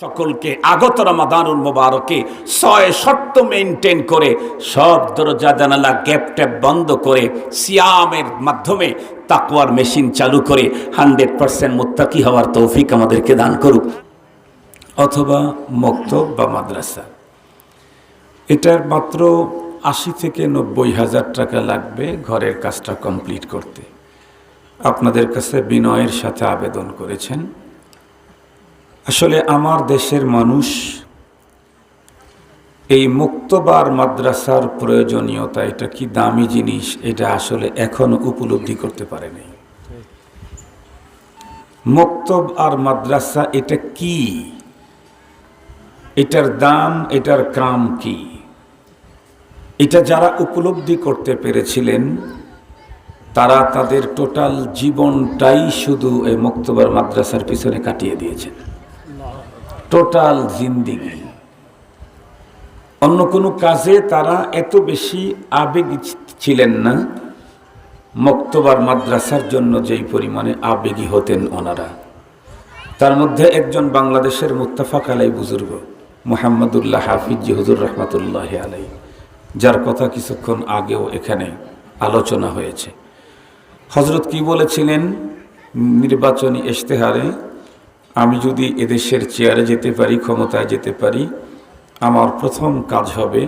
সকলকে আগত রমাদানুল মুবারকে ৬ শর্ত মেইনটেইন করে সব দরজা জানালা গ্যাপ ট্যাপ বন্ধ করে সিয়ামের মাধ্যমে তাকওয়ার মেশিন চালু করে 100% মুত্তাকি হওয়ার তৌফিক আমাদেরকে দান করুক। অথবা মক্তব বা মাদ্রাসা, এটার মাত্র ৮০ থেকে ৯০ হাজার টাকা লাগবে ঘরের কাজটা কমপ্লিট করতে। আপনাদের কাছে বিনয়ের সাথে আবেদন করেছেন। আসলে আমার দেশের মানুষ এই মুক্তবার মাদ্রাসার প্রয়োজনীয়তা, এটা কি দামি জিনিস, এটা আসলে এখনো উপলব্ধি করতে পারেনি। মুক্তব আর মাদ্রাসা এটা কি, এটার দাম, এটার কাম কি, এটা যারা উপলব্ধি করতে পেরেছিলেন তারা তাদের টোটাল জীবনটাই শুধু এই মুক্তবার মাদ্রাসার পিছনে কাটিয়ে দিয়েছেন। টোটাল জিন্দিগি, অন্য কোনো কাজে তারা এত বেশি আবেগী ছিলেন না। মুক্তবার মাদ্রাসার জন্য যেই পরিমাণে আবেগী হতেন ওনারা, তার মধ্যে একজন বাংলাদেশের মুত্তাফাক আলাই বুজুর্গ মুহাম্মদুল্লাহ হাফিজ হুজুর রহমাতুল্লাহ আলাই, যার কথা কিছুক্ষণ আগেও এখানে আলোচনা হয়েছে। হযরত কি বলেছিলেন নির্বাচনী ইশতেহারে, আমি যদি এদেশের চেয়ারে যেতে পারি, ক্ষমতায় যেতে পারি, আমার প্রথম কাজ হবে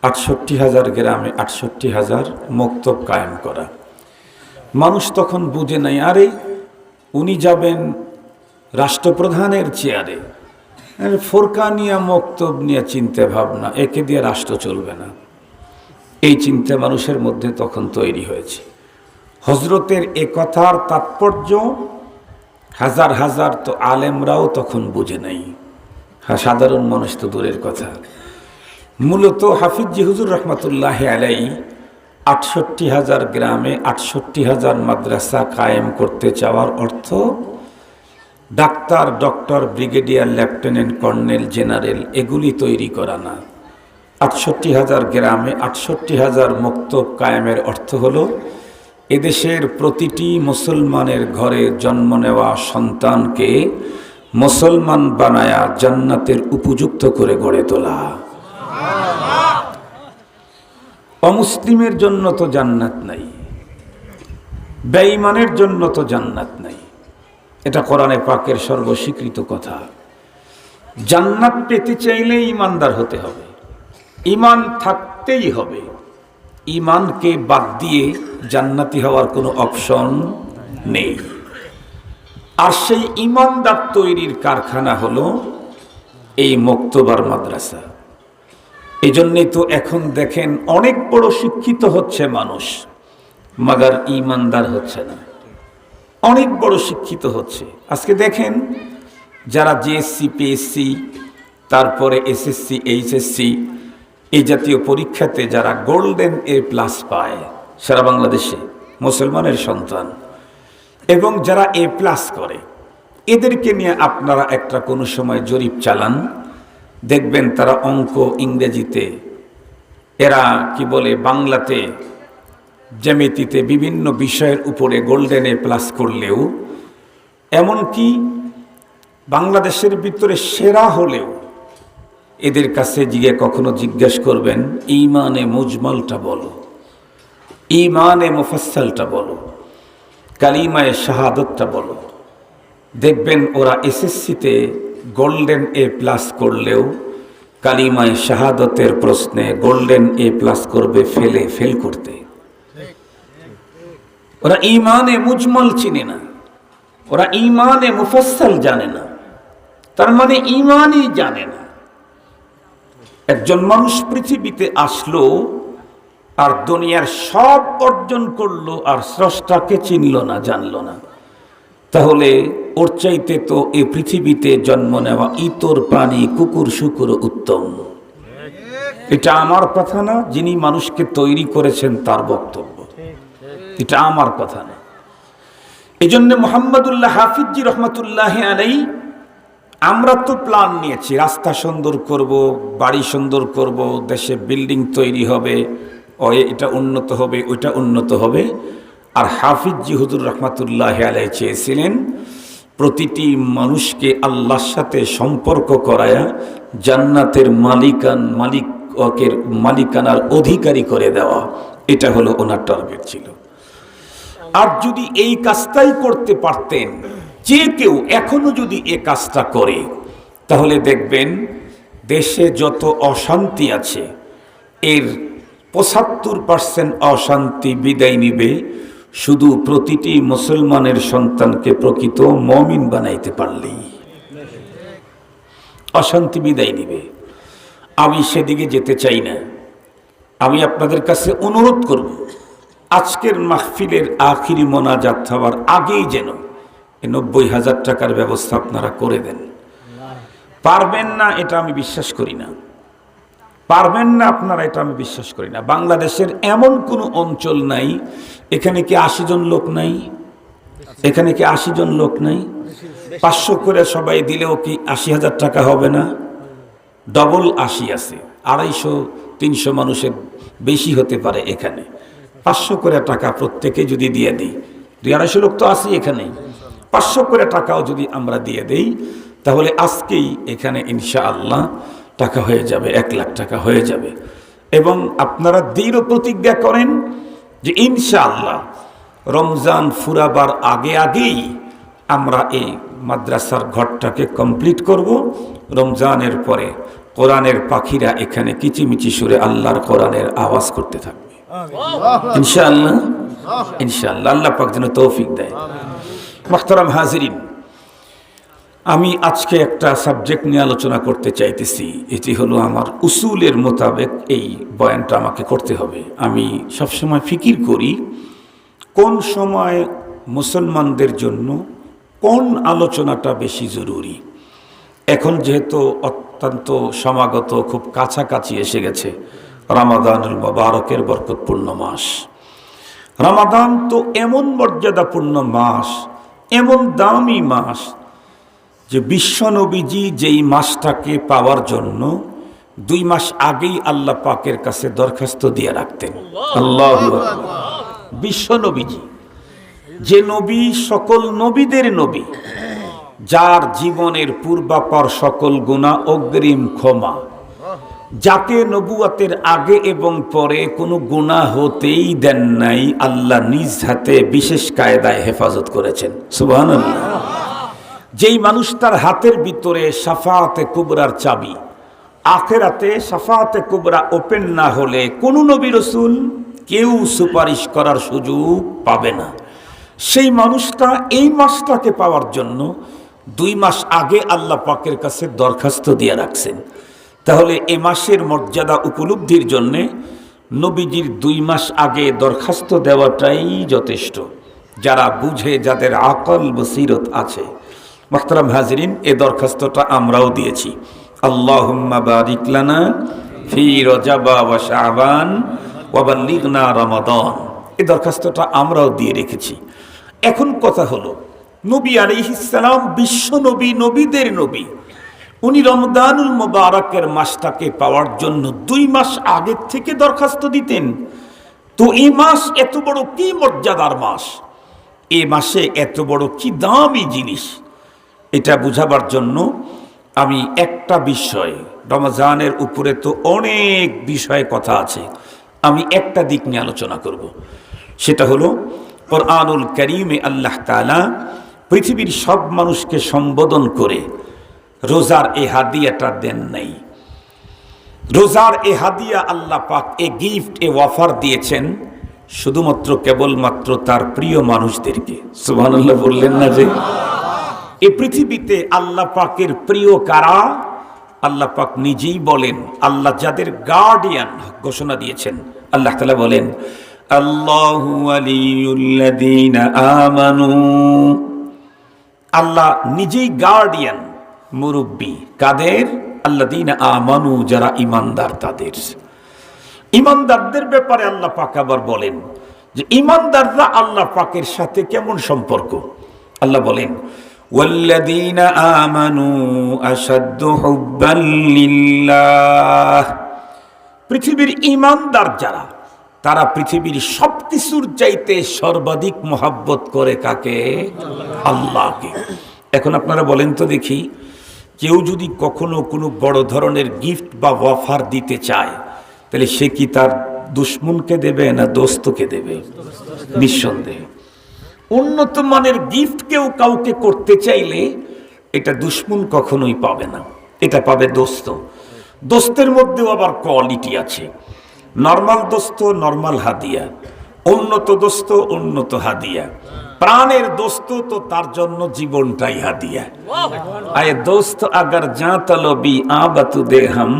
৬৮,০০০ গ্রামে ৬৮,০০০ মক্তব কায়েম করা। মানুষ তখন বুঝে নাই, আরে উনি যাবেন রাষ্ট্রপ্রধানের চেয়ারে, ফোরকা নিয়ে মক্তব নিয়ে চিন্তা ভাবনা, একে দিয়ে রাষ্ট্র চলবে না। এই চিন্তা মানুষের মধ্যে তখন তৈরি হয়েছে। হজরতের এ কথার তাৎপর্য হাজার হাজার তো আলেমরাও তখন বুঝে নাই, সাধারণ মানুষ তো দূরের কথা। মূলত হাফিজ হুজুর রহমাতুল্লাহ আলাই ৬৮,০০০ গ্রামে ৬৮,০০০ মাদ্রাসা কায়েম করতে চাওয়ার অর্থ doctor, doctor, brigadier, lieutenant, colonel, general এগুলি তৈরি করা না। ৬৮,০০০ গ্রামে ৬৮,০০০ মক্তব কায়েমের অর্থ হলো এদেশের প্রতিটি মুসলমানের ঘরে জন্ম নেওয়া সন্তানকে মুসলমান বানায়া জান্নাতের উপযুক্ত করে গড়ে তোলা। অমুসলিমের জন্য তো জান্নাত নাই, বেঈমানের জন্য তো জান্নাত নাই, এটা কোরআনে পাকের সর্বস্বীকৃত কথা। জান্নাত পেতে চাইলে ঈমানদার হতে হবে, ঈমান থাকতেই হবে। ঈমানকে বাদ দিয়ে জান্নাতি হওয়ার কোনো অপশন নেই। আর সেই ঈমানদার তৈরির কারখানা হলো এই মুক্তবার মাদ্রাসা। এই জন্যই তো এখন দেখেন অনেক বড় শিক্ষিত হচ্ছে মানুষ, মাগার ঈমানদার হচ্ছে না। অনেক বড় শিক্ষিত হচ্ছে, আজকে দেখেন যারা জিএসসি, পিএসসি, তারপরে এসএসসি, এইচএসসি এই জাতীয় পরীক্ষাতে যারা গোল্ডেন A+ পায় সারা বাংলাদেশে, মুসলমানের সন্তান, এবং যারা A+ করে, এদেরকে নিয়ে আপনারা একটা কোনো সময় জরিপ চালান, দেখবেন তারা অঙ্ক, ইংরেজিতে, এরা কি বলে, বাংলাতে, জ্যামিতিতে, বিভিন্ন বিষয়ের উপরে গোল্ডেন A+ করলেও, এমনকি বাংলাদেশের ভিতরে সেরা হলেও এদের কাছে গিয়ে কখনো জিজ্ঞেস করবেন ঈমানে মুজমালটা বলো, ঈমানে মুফাসসালটা বলো, কালিমায়ে শাহাদাতটা বলো, দেখবেন ওরা এসএসসিতে গোল্ডেন A+ করলেও কালিমায়ে শাহাদাতের প্রশ্নে গোল্ডেন A+ করবে ফেল করতে। ওরা ঈমানে মুজমাল চিনে না, ওরা ঈমানে মুফাসসাল জানে না, তার মানে ঈমানই জানে না। একজন মানুষ পৃথিবীতে আসলো আর দুনিয়ার সব অর্জন করলো আর স্রষ্টাকে চিনল না, জানলো না, তাহলে ওর চাইতে তো এই পৃথিবীতে জন্ম নেওয়া ইতর প্রাণী, কুকুর শুকুর উত্তম। এটা আমার কথা না, যিনি মানুষকে তৈরি করেছেন তার বক্তব্য, এটা আমার কথা না। এই জন্য মুহাম্মদুল্লাহ হাফিজ রহমাতুল্লাহ আলাই, আমরা তো প্ল্যান নিয়েছি, রাস্তা সুন্দর করব, বাড়ি সুন্দর করব, দেশে বিল্ডিং তৈরি হবে, এটা উন্নত হবে, ওইটা উন্নত হবে। আর হাফিজ হুজুর রহমাতুল্লাহ আলাই চেয়েছিলেন প্রতিটি মানুষকে আল্লাহর সাথে সম্পর্ক করায়া জান্নাতের মালিকানার অধিকারী করে দেওয়া, এটা হলো ওনার টার্গেট ছিল। আর যদি এই কাজটাই করতে পারতেন, যে কেউ এখনো যদি এ কাজটা করে, তাহলে দেখবেন দেশে যত অশান্তি আছে এর ৭৫% অশান্তি বিদায় নিবে শুধু প্রতিটি মুসলমানের সন্তানকে প্রকৃত মুমিন বানাইতে পারলেই। অশান্তি বিদায় নিবে। আমি সেদিকে যেতে চাই না। আমি আপনাদের কাছে অনুরোধ করব, আজকের মাহফিলের আখিরি মোনাজাত হওয়ার আগেই যেন ৯০,০০০ টাকার ব্যবস্থা আপনারা করে দেন। পারবেন না এটা আমি বিশ্বাস করি না, পারবেন না আপনারা এটা আমি বিশ্বাস করি না। বাংলাদেশের এমন কোনো অঞ্চল নাই, এখানে কি ৮০ জন লোক নাই? এখানে কি ৮০ জন লোক নাই? ৫০০ করে সবাই দিলেও কি ৮০,০০০ টাকা হবে না? ডবল ৮০ আছে, ২৫০-৩০০ মানুষের বেশি হতে পারে এখানে। ৫০০ করে টাকা প্রত্যেকে যদি দিয়ে দিই, ২০০-২৫০ লোক তো আছি এখানে, ৫০০ করে টাকাও যদি আমরা দিয়ে দেই, তাহলে আজকেই এখানে ইনশাআল্লাহ টাকা হয়ে যাবে, ১ লাখ টাকা হয়ে যাবে। এবং আপনারা দৃঢ় প্রতিজ্ঞা করেন যে ইনশাআল্লাহ রমজান ফুরাবার আগেই আমরা এই মাদ্রাসার ঘরটাকে কমপ্লিট করব। রমজানের পরে কোরআনের পাখিরা এখানে কিচিমিচি সুরে আল্লাহর কোরআনের আওয়াজ করতে থাকবে ইনশাআল্লাহ। ইনশাআল্লাহ আল্লাহ পাক যেন তৌফিক দেয়। মুহতারাম হাজিরিন, আমি আজকে একটা সাবজেক্ট নিয়ে আলোচনা করতে চাইতেছি। এটি হলো আমার উসুলের মোতাবেক এই বয়ানটা আমাকে করতে হবে। আমি সবসময় ফিকির করি কোন সময় মুসলমানদের জন্য কোন আলোচনাটা বেশি জরুরি। এখন যেহেতু অত্যন্ত সমাগত, খুব কাছাকাছি এসে গেছে রমাদানুল মুবারকের বরকতপূর্ণ মাস। রমাদান তো এমন মর্যাদাপূর্ণ মাস, এমন দামি মাস যে বিশ্বনবীজি যেই মাসটাকে পাওয়ার জন্য ২ মাস আগেই আল্লাহ পাকের কাছে দরখাস্ত দিয়ে রাখতেন। আল্লাহু আকবার। বিশ্বনবীজি, যে নবী সকল নবীদের নবী, যার জীবনের পূর্বাপর সকল গুনাহ অগ্রিম ক্ষমা, যাকে নবুয়াতের আগে এবং পরে কোনো গুনাহ হতেই দেন নাই, আল্লাহ নিজ হাতে বিশেষ কায়দায় হেফাজত করেছেন। সুবহানাল্লাহ। যেই মানুষটার হাতের ভিতরে শাফাআতে কুবরার চাবি, আখিরাতে শাফাআতে কুবরা ওপেন না হলে কোনো নবী রাসূল কেউ সুপারিশ করার সুযোগ পাবে না, সেই মানুষটা এই মাসটাকে পাওয়ার জন্য ২ মাস আগে আল্লাহ পাকের কাছে দরখাস্ত দিয়ে রাখছেন। তাহলে এ মাসের মর্যাদা উপলব্ধির জন্যে নবীজির ২ মাস আগে দরখাস্ত দেওয়াটাই যথেষ্ট। যারা বুঝে, যাদের আকল বসিরত আছে, মুহতারাম হাজিরিন, এ দরখাস্তটা আমরাও দিয়েছি। আল্লাহুম্মা বারিক লানা ফি রজব ওয়া শাবান ওয়া বাল্লিগনা রমাদান, এই দরখাস্তটা আমরাও দিয়ে রেখেছি। এখন কথা হলো, নবী আলাইহিস সালাম বিশ্ব নবী, নবীদের নবী, উনি রমজানুল মুবারকের মাসটাকে পাওয়ার জন্য ২ মাস আগে থেকে দরখাস্ত দিতেন। তো এই মাস এত বড় কি মর্যাদার মাস, এ মাসে এত বড় কি দামি জিনিস, এটা বুঝাবার জন্য আমি একটা বিষয়, রমজানের উপরে তো অনেক বিষয়ে কথা আছে, আমি একটা দিক নিয়ে আলোচনা করব। সেটা হলো কোরআনুল কারীমে আল্লাহ তাআলা পৃথিবীর সব মানুষকে সম্বোধন করে রোজার এ হাদিয়াটা দেন নাই। রোজার এ হাদিয়া আল্লাহ পাক, এ গিফট, এ অফার দিয়েছেন শুধুমাত্র কেবলমাত্র তার প্রিয় মানুষদেরকে। সুবহানাল্লাহ বললেন না? যে এই পৃথিবীতে আল্লাহ পাকের প্রিয় কারা, আল্লাহ পাক নিজেই বলেন। আল্লাহ যাদের গার্ডিয়ান ঘোষণা দিয়েছেন, আল্লাহ তাআলা বলেন আল্লাহু ওয়ালিয়ুল্লাযীনা আমানু, আল্লাহ নিজেই গার্ডিয়ান, মুরব্বী কাদের? আল্লাযীনা আমানু, যারা ঈমানদার তাদের। ঈমানদারদের ব্যাপারে আল্লাহ পাক আবার বলেন যে ঈমানদাররা আল্লাহ পাকের সাথে কেমন সম্পর্ক। আল্লাহ বলেন ওয়াল্লাযীনা আমানু আশাদ্দু হুব্বান লিল্লাহ, পৃথিবীর ঈমানদার যারা, তারা পৃথিবীর সবকিছুর চাইতে সর্বাধিক মহব্বত করে কাকে? আল্লাহকে। এখন আপনারা বলেন তো দেখি, কেউ যদি কখনো কোনো বড় ধরনের গিফট বা অফার দিতে চায়, তাহলে সে কি তার দুশ্মনকে দেবে না দোস্তকে দেবে? নিঃসন্দেহে উন্নত মানের গিফট কেউ কাউকে করতে চাইলে এটা দুশ্মন কখনোই পাবে না, এটা পাবে দোস্ত। দোস্তের মধ্যেও আবার কোয়ালিটি আছে, নর্মাল দোস্ত নর্মাল হাদিয়া, উন্নত দোস্ত উন্নত হাদিয়া। প্রাণের দোস্ত তো তার জন্য জীবনটাই হাদিয়া। আয়ে দোস্ত আগার যা তলবি আবাতু দেহম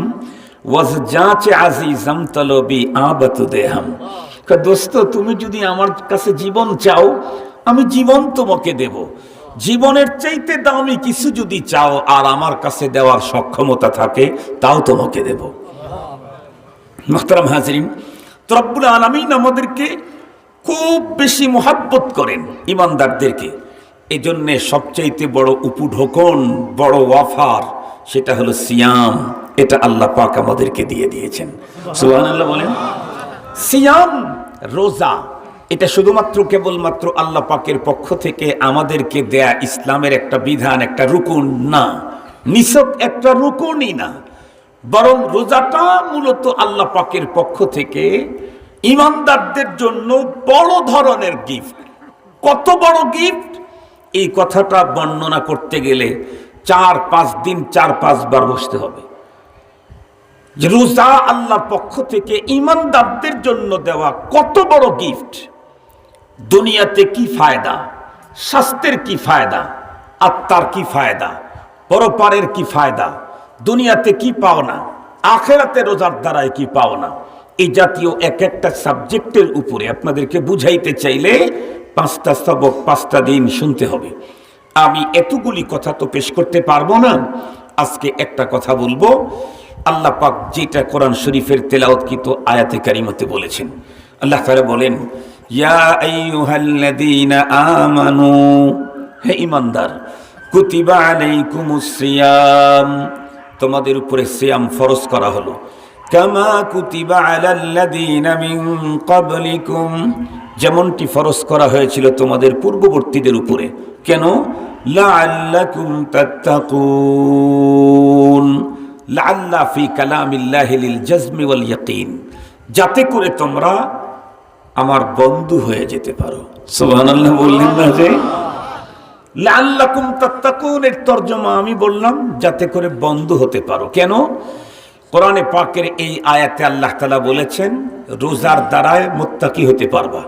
ওয়াজ যাচে আজিজম তলবি আবাতু দেহম। দোস্ত তুমি যদি আমার কাছে জীবন চাও, আমি জীবন তোমাকে দেব। জীবনের চাইতে দামি কিছু যদি চাও আর আমার কাছে দেওয়ার সক্ষমতা থাকে, তাও তোমাকে দেব। মুহতারাম হাজরিন, রব্বুল আলামিন আমাদেরকে খুব বেশি মোহাব্বত করেন ইমানদারদেরকে। এই জন্যে সবচাইতে বড় উপঢৌকন, বড় ওয়াফার, সেটা হলো সিয়াম। এটা আল্লাহ পাক আমাদেরকে দিয়ে দিয়েছেন। সুবহানাল্লাহ বলেন। সিয়াম, রোজা, এটা শুধুমাত্র কেবলমাত্র আল্লাহ পাকের পক্ষ থেকে আমাদেরকে দেয়া ইসলামের একটা বিধান, একটা রুকুন না, নিছক একটা রুকুনই না, বরং রোজাটা মূলত আল্লাহ পাকের পক্ষ থেকে ইমানদারদের জন্য বড় ধরনের গিফট। কত বড় গিফট, এই কথাটা বর্ণনা করতে গেলে 4-5 দিন 4-5 বার বসতে হবে। যে রোজা আল্লাহর পক্ষ থেকে ইমানদারদের জন্য দেওয়া কত বড় গিফট। দুনিয়াতে কি ফায়দা, স্বাস্থ্যের কি ফায়দা, আত্মার কি ফায়দা, পরপারের কি ফায়দা, দুনিয়াতে কি পাও না, আখেরাতে রোজার দ্বারায় কি পাও না, এই জাতীয় এক একটা সাবজেক্টের উপরে আপনাদেরকে বুঝাইতে চাইলে 5টা সবক 5টা দিন শুনতে হবে। আমি এতগুলি কথা তো পেশ করতে পারবো না। আজকে একটা কথা বলবো। আল্লাহ পাক যেটা কোরআন শরীফের তেলাওয়াতকৃত আয়াতে কারিমাতে বলেছেন, আল্লাহ তাআলা বলেন, ইয়া আইয়ুহাল্লাযীনা আমানু, হে ঈমানদার, কুতিবা আলাইকুমুস সিয়াম, তোমাদের উপরে সিয়াম ফরজ করা হলো, কামা কুতিবা আলাল্লাযীনা মিন ক্বাবলিকুম, যেমনটি ফরজ করা হয়েছিল তোমাদের পূর্ববর্তীদের উপরে। কেন? লাআল্লাকুম তাত্তাকুন, লাআল্লা ফি কালামিল্লাহি লিল জাজমি ওয়াল ইয়াকিন, যাতে করে তোমরা আমার বন্ধু হয়ে যেতে পারো। সুবহানাল্লাহ বললেন না যে লাআল্লাকুম তাত্তাকুন, এর তরজমা আমি বললাম যাতে করে বন্ধু হতে পারো। কেন? কোরআনে পাকের এই আয়াতে আল্লাহ তাআলা বলেছেন রোজার দ্বারায় মুত্তাকি হতে পারবা।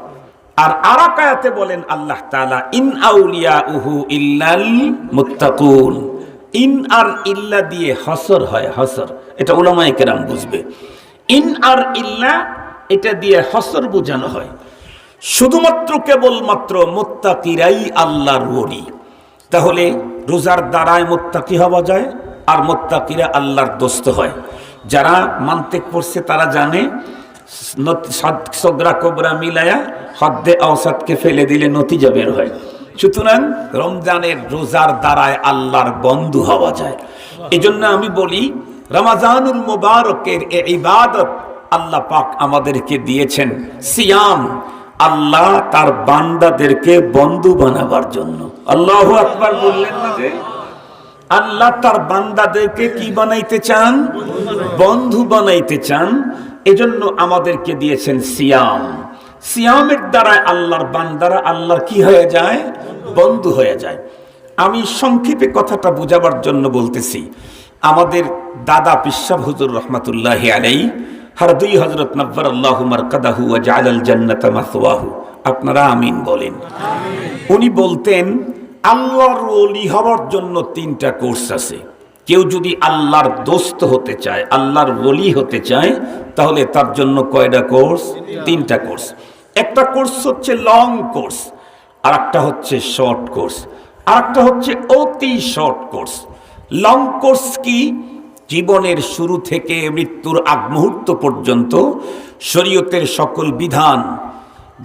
আর আরেক আয়াতে বলেন আল্লাহ তাআলা, ইন আউলিয়াউহু ইল্লাল মুত্তাকুন। ইন আর ইল্লা দিয়ে হসর হয়, হসর, এটা উলামায়ে কেরাম বুঝবে। ইন আর ইল্লা এটা দিয়ে হসর বোঝানো হয়। শুধুমাত্র কেবলমাত্র মুত্তাকিরাই আল্লাহর ওলি। তাহলে রোজার দ্বারায় মুত্তাকি হওয়া যায়, আর মুত্তাকিরা আল্লাহর দোস্ত হয়। যারা মান্তিক পড়ছে তারা জানে সগরা কোবরা মিলায়া হদ্দে আওসাদকে ফেলে দিলে নতিজা বের হয়। সুতরাং রমজানের রোজার দ্বারায় আল্লাহর বন্ধু হওয়া যায়। এজন্য আমি বলি রমজানুল মুবারকের এই ইবাদত আল্লাহ পাক আমাদেরকে দিয়েছেন সিয়াম, আল্লাহ তার বান্দাদেরকে বন্ধু বানাবার জন্য। আল্লাহু আকবার বললেন না যে আল্লাহ তার বান্দাদেরকে কি বানাইতে চান? বন্ধু বানাইতে চান। এজন্য আমাদেরকে দিয়েছেন সিয়াম। সিয়ামের দ্বারা আল্লাহর বান্দারা আল্লাহর কি হয়ে যায়? বন্ধু হয়ে যায়। আমি সংক্ষেপে কথাটা বোঝাবার জন্য বলতেছি। আমাদের দাদা পিসাব হুজুর রহমাতুল্লাহি আলাইহি হারদুই হযরত নব্বারাল্লাহু মারকাদাহু ওয়া জাআলাল জান্নাতা মাসওয়াহু, আপনারা আমিন বলেন। উনি বলতেন আল্লাহর ওলি হওয়ার জন্য 3টা কোর্স আছে। কেউ যদি আল্লাহর দোস্ত হতে চায়, আল্লাহর ওলি হতে চায়, তাহলে তার জন্য কয়টা কোর্স? 3টা কোর্স। একটা কোর্স হচ্ছে লং কোর্স, আর একটা হচ্ছে শর্ট কোর্স, আর একটা হচ্ছে অতি শর্ট কোর্স। লং কোর্স কি? জীবনের শুরু থেকে মৃত্যুর আগ মুহূর্ত পর্যন্ত শরীয়তের সকল বিধান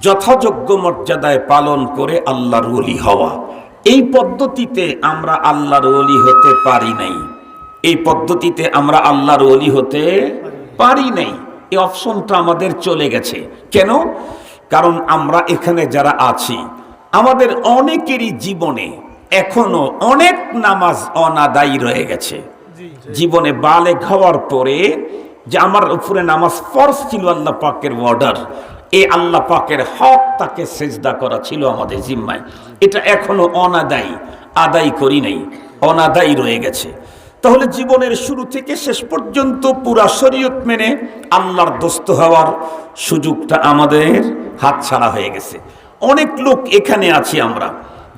যথাযোগ্য মর্যাদায় পালন করে আল্লাহর ওলি হওয়া। এই পদ্ধতিতে আমরা আল্লাহর ওলি হতে পারি নাই। এই পদ্ধতিতে আমরা আল্লাহর ওলি হতে পারি নাই। এই অপশনটা আমাদের চলে গেছে। কেন? কারণ আমরা এখানে যারা আছি, আমাদের অনেকেরই জীবনে এখনো অনেক নামাজ অনাদায়ী রয়ে গেছে। জীবনে বালেগ হওয়ার পরে যে আমার উপরে নামাজ ফরজ ছিল, আল্লাহ পাকের অর্ডার, এই আল্লাহ পাকের হক তাকে সেজদা করা ছিল আমাদের জিম্মায়, এটা এখনো অনাদায়ী, আদায় করি নাই, অনাদায়ী রয়ে গেছে। তাহলে জীবনের শুরু থেকে শেষ পর্যন্ত পুরা শরীয়ত মেনে আল্লাহর দোস্ত হওয়ার সুযোগটা আমাদের হাতছাড়া হয়ে গেছে। অনেক লোক এখানে আছি আমরা,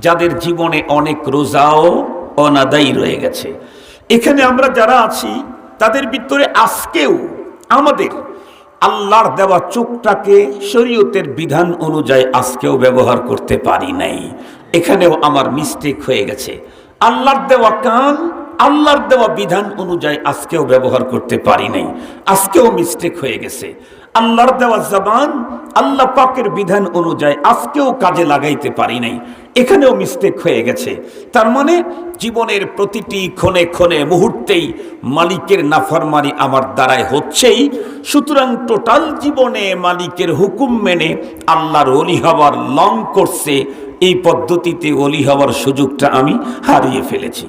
যাদের জীবনে অনেক রোজাও অনাদায়ী রয়ে গেছে। এখানে আমরা যারা আছি তাদের ভিতরে আজকেও আমাদের আল্লাহর দেওয়া চোখটাকে শরীয়তের বিধান অনুযায়ী আজকেও ব্যবহার করতে পারি নাই। এখানেও আমার মিস্টেক হয়ে গেছে। আল্লাহর দেওয়া কান আল্লাহর দেওয়া বিধান অনুযায়ী আজকেও ব্যবহার করতে পারি নাই, আজকেও মিস্টেক হয়ে গেছে। আল্লাহর দেওয়া জবান আল্লাহ পাকের বিধান অনুযায়ী আজকেও কাজে লাগাইতে পারি নাই, এখানেও মিস্টেক হয়ে গেছে। তার মানে জীবনের প্রতিটি ক্ষণে ক্ষণে মুহূর্তেই মালিকের নাফরমানি আমার দ্বারাই হচ্ছেই। সুতরাং টোটাল জীবনে মালিকের হুকুম মেনে আল্লাহর ওলি হওয়ার লং করছে, এই পদ্ধতিতে ওলি হওয়ার সুযোগটা আমি হারিয়ে ফেলেছি।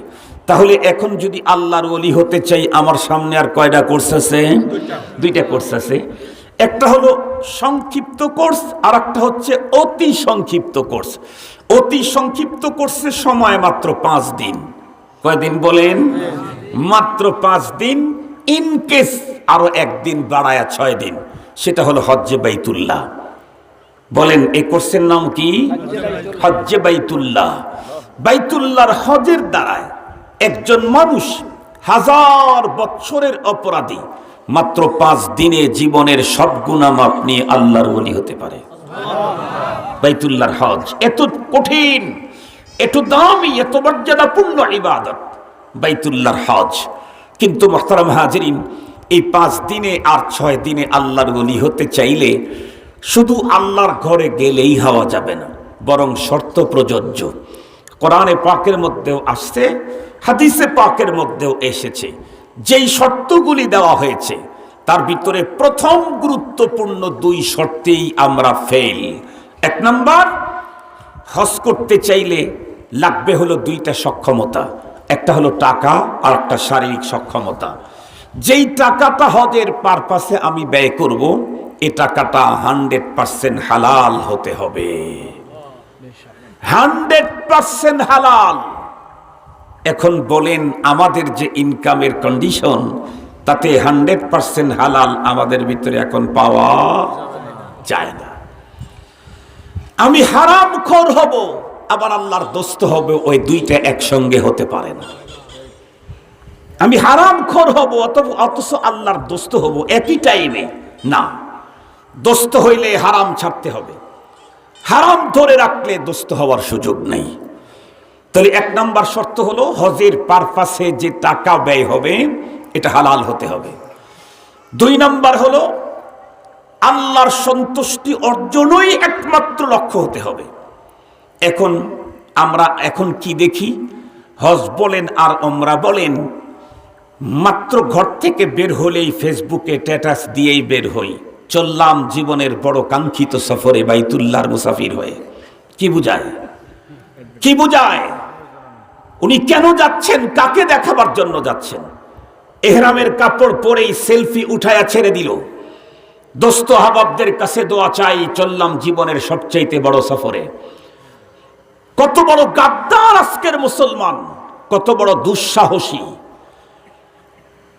তাহলে এখন যদি আল্লাহর ওলি হতে চাই, আমার সামনে আর কয়টা কোর্স আছে? দুইটা কোর্স আছে। একটা হলো সংক্ষিপ্ত কোর্স, আর একটা হচ্ছে অতি সংক্ষিপ্ত কোর্স। অতি সংক্ষিপ্ত কোর্সের সময় মাত্র 5 দিন। কয়দিন বলেন? মাত্র 5 দিন। ইনকেস আরো একদিন বাড়ায়া 6 দিন, সেটা হলো হজ্জে বাইতুল্লাহ। বলেন এই কোর্সের নাম কি? হজ্জে বাইতুল্লাহ। বাইতুল্লাহর হজের দ্বারায় একজন মানুষ 1000 বছরের অপরাধী মাত্র 5 দিনে জীবনের সব গুনাহ মাপ নিয়ে আল্লাহর ওলি হতে পারে। বাইতুল্লাহর হজ এত কঠিন, এত দামি, এত মর্যাদাপূর্ণ ইবাদত বাইতুল্লাহর হজ। কিন্তু মুহতারাম হাজিরিন, এই 5 দিনে আর 6 দিনে আল্লাহর ওলি হতে চাইলে শুধু আল্লাহর ঘরে গেলেই হওয়া যাবে না, বরং শর্ত প্রযোজ্য। কোরআনে পাকের মধ্যেও আসছে, হাদিসে পাকের মধ্যেও এসেছে। যেই শর্তগুলি দেওয়া হয়েছে তার ভিতরে প্রথম গুরুত্বপূর্ণ 2 শর্তেই আমরা ফেল। 1 নাম্বার, হজ করতে চাইলে লাগবে হলো 2টা সক্ষমতা, একটা হলো টাকা আর একটা শারীরিক সক্ষমতা। যেই টাকাটা হজের পারপাসে আমি ব্যয় করব, এ টাকাটা 100% হালাল হতে হবে। 100% হালাল। এখন বলেন, আমাদের যে ইনকামের কন্ডিশন, তাতে 100% হালাল আমাদের ভিতরে এখন পাওয়া যায় না। আমি হারামখোর হব আবার আল্লাহর দোস্ত হবে, ওই 2টা একসঙ্গে হতে পারে না। আমি হারামখোর হব অথচ আল্লাহর দোস্ত হব একই টাইমে না। দোস্ত হইলে হারাম ছাড়তে হবে, হারাম ধরে রাখলে দোস্ত হওয়ার সুযোগ নেই। তাহলে 1 নাম্বার শর্ত হলো হজের পারপাসে যে টাকা ব্যয় হবে এটা হালাল হতে হবে। 2 নাম্বার হলো আল্লাহর সন্তুষ্টি অর্জনই একমাত্র লক্ষ্য হতে হবে। আমরা এখন কি দেখি? হজ বলেন আর ওমরা বলেন, মাত্র ঘর থেকে বের হলেই ফেসবুকে স্ট্যাটাস দিয়েই বের হই, চললাম জীবনের বড় কাঙ্ক্ষিত সফরে বাইতুল্লাহর মুসাফির হয়ে। কি বুঝায়? কি বুঝায়? উনি কেন যাচ্ছেন? কাকে দেখাবার জন্য যাচ্ছেন? এহরামের কাপড় পরেই সেলফি উঠায়া ছেড়ে দিল। দোস্ত হাবাবদের কাছে দোয়া চাই, চললাম জীবনের সবচাইতে বড় সফরে। কত বড় গাদ্দার আজকের মুসলমান, কত বড় দুঃসাহসী।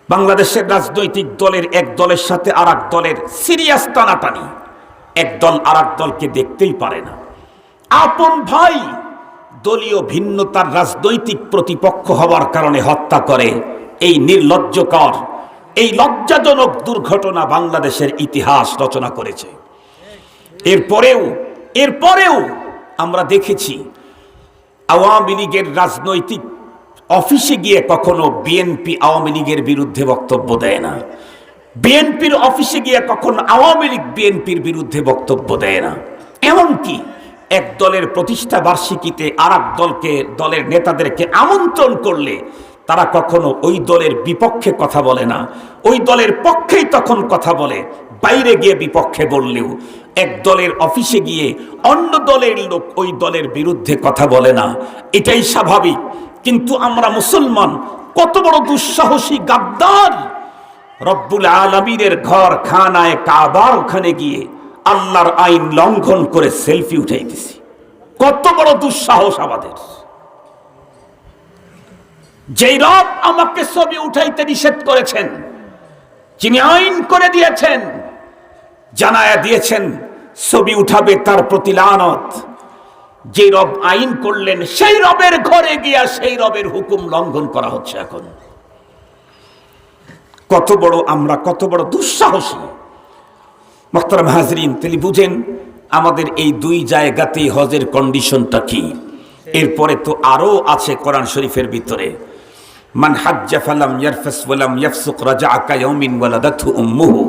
বাংলাদেশের রাজনৈতিক দলের এক দলের সাথে আর এক দলের সিরিয়াস টানাটানি, এক দল আর এক দলকে দেখতেই পারে না। আপন ভাই দলীয় ভিন্নতার রাজনৈতিক প্রতিপক্ষ হওয়ার কারণে হত্যা করে। এই নির্লজ্জকর, এই লজ্জাজনক দুর্ঘটনা বাংলাদেশের ইতিহাস রচনা করেছে। এরপরেও আমরা দেখেছি আওয়ামী লীগের রাজনৈতিক অফিসে গিয়ে কখনো বিএনপি আওয়ামী লীগের বিরুদ্ধে বক্তব্য দেয় না, বিএনপির অফিসে গিয়ে কখনো আওয়ামী লীগ বিএনপির বিরুদ্ধে বক্তব্য দেয় না। এমনকি এক দলের প্রতিষ্ঠা বার্ষিকীতে আর এক দলের নেতাদেরকে আমন্ত্রণ করলে তারা কখনো ওই দলের বিপক্ষে কথা বলে না, ওই দলের পক্ষেই তখন কথা বলে। বাইরে গিয়ে বিপক্ষে বললেও, এক দলের অফিসে গিয়ে অন্য দলের লোক ওই দলের বিরুদ্ধে কথা বলে না, এটাই স্বাভাবিক। কিন্তু আমরা মুসলমান কত বড় দুঃসাহসী গাদ্দার! রব্বুল আলামিনের ঘর খানায় কাবার ওখানে গিয়ে আল্লাহর আইন লঙ্ঘন করে সেলফি উঠাইতেছি। কত বড় দুঃসাহস আমাদের! যেই রব আমাকে ছবি উঠাইতে নিষেধ করেছেন, যিনি আইন করে দিয়েছেন, জানায়া দিয়েছেন ছবি উঠাবে তার প্রতি লানত, যে রব আইন করলেন সেই রবের ঘরে গিয়া সেই রবের হুকুম লঙ্ঘন করা হচ্ছে। এখন কত বড় আমরা, কত বড় দুঃসাহসী! মুহতারাম হাজরিন, তাহলে বুঝেন আমাদের এই দুই জায়গাতেই হজের কন্ডিশনটা কি। এরপরে তো আরো আছে কোরআন শরীফের ভিতরে, মান হাজ্জা ফালাম ইয়ারফাস ওয়ালাম ইয়াফসুক রাজাআ কায়াউমিন ওয়ালাদাতহু উম্মুহু,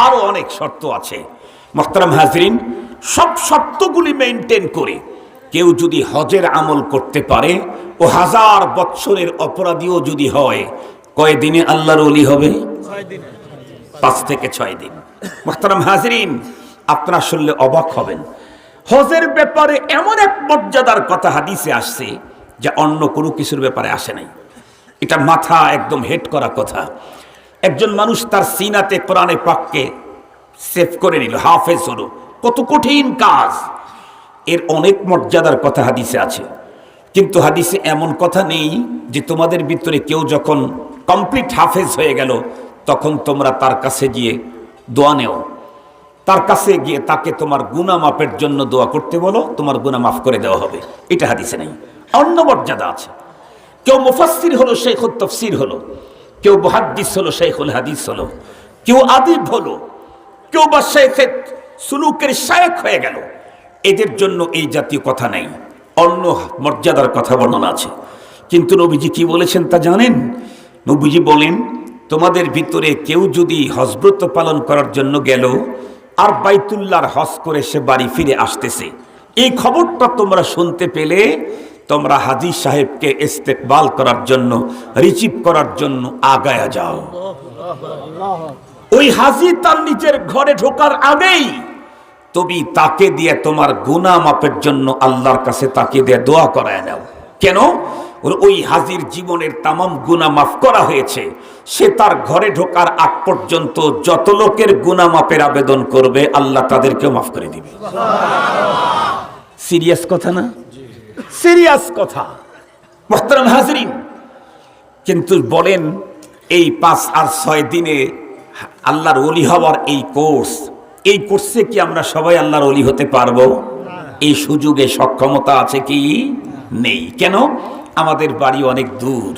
আরো অনেক শর্ত আছে। মুহতারাম হাজরিন, সব শর্তগুলি মেইনটেইন করে কেউ যদি হজের আমল করতে পারে, ও 1000 বৎসরের অপরাধীও যদি হয়, কয় দিনে আল্লাহর ওলি হবে? 5 থেকে 6 দিন। মুহতারাম হাজরিন, আপনারা শুনলে অবাক হবেন, হজের ব্যাপারে এমন এক মর্যাদার কথা হাদিসে আসছে যা অন্য কোনো কিছুর ব্যাপারে আসে নাই। এটা মাথা একদম হেড করা কথা। একজন মানুষ তার সিনাতে কোরআনে পাককে সেভ করে নিল, হাফেজ হলো, কত কঠিন কাজ! এর অনেক মর্যাদার কথা হাদিসে আছে। কিন্তু হাদিসে এমন কথা নেই যে তোমাদের ভিতরে কেউ যখন কমপ্লিট হাফেজ হয়ে গেল তখন তোমরা তার কাছে গিয়ে দোয়া নেও, তার কাছে গিয়ে তাকে তোমার গুনাহ মাফের জন্য দোয়া করতে বলো, তোমার গুনাহ মাফ করে দেওয়া হবে। এটা হাদিসে নেই। অন্য মর্যাদা আছে। কেউ মুফাসসির হলো, শাইখুত তাফসীর হলো, কেউ মুহাদ্দিস হলো, শাইখুল হাদিস হলো, কেউ আদিব হলো, কেউ বা শাইখে সুলুকের শায়েখ হয়ে গেল, এদের জন্য এই জাতীয় কথা নেই। অন্য মর্যাদার কথা বর্ণনা আছে। কিন্তু নবীজি কি বলেছেন তা জানেন? নবীজি বলেন, তোমাদের ভিতরে কেউ যদি হজব্রত পালন করার জন্য গেল আর বাইতুল্লাহর হজ করে সে বাড়ি ফিরে আসতেছে, এই খবরটা তোমরা শুনতে পেলে তোমরা হাজী সাহেবকে ইস্তেকবাল করার জন্য, রিসিভ করার জন্য আগায়া যাও। ওই হাজী তার নিজের ঘরে ঢোকার আগেই তুমি তাকে দিয়ে তোমার গুনাহ মাফের জন্য আল্লাহর কাছে তাকে দিয়ে দোয়া করায় নাও। কেন? ওই হাজীর জীবনের তামাম গুনাহ মাফ করা হয়েছে। সে তার ঘরে ঢোকার আগ পর্যন্ত যত লোকের গুনাহ মাফের আবেদন করবে আল্লাহ তাদেরকেও মাফ করে দিবে। সিরিয়াস কথা না? সিরিয়াস কথা। মুহতারাম হাজরিন, কিন্তু বলেন এই 5 আর 6 দিনে আল্লাহর ওলি হওয়ার এই কোর্সে কি আমরা সবাই আল্লাহর ওলি হতে পারবো? এই সুযোগে সক্ষমতা আছে কি? নেই। কেন? আমাদের বাড়ি অনেক দূর,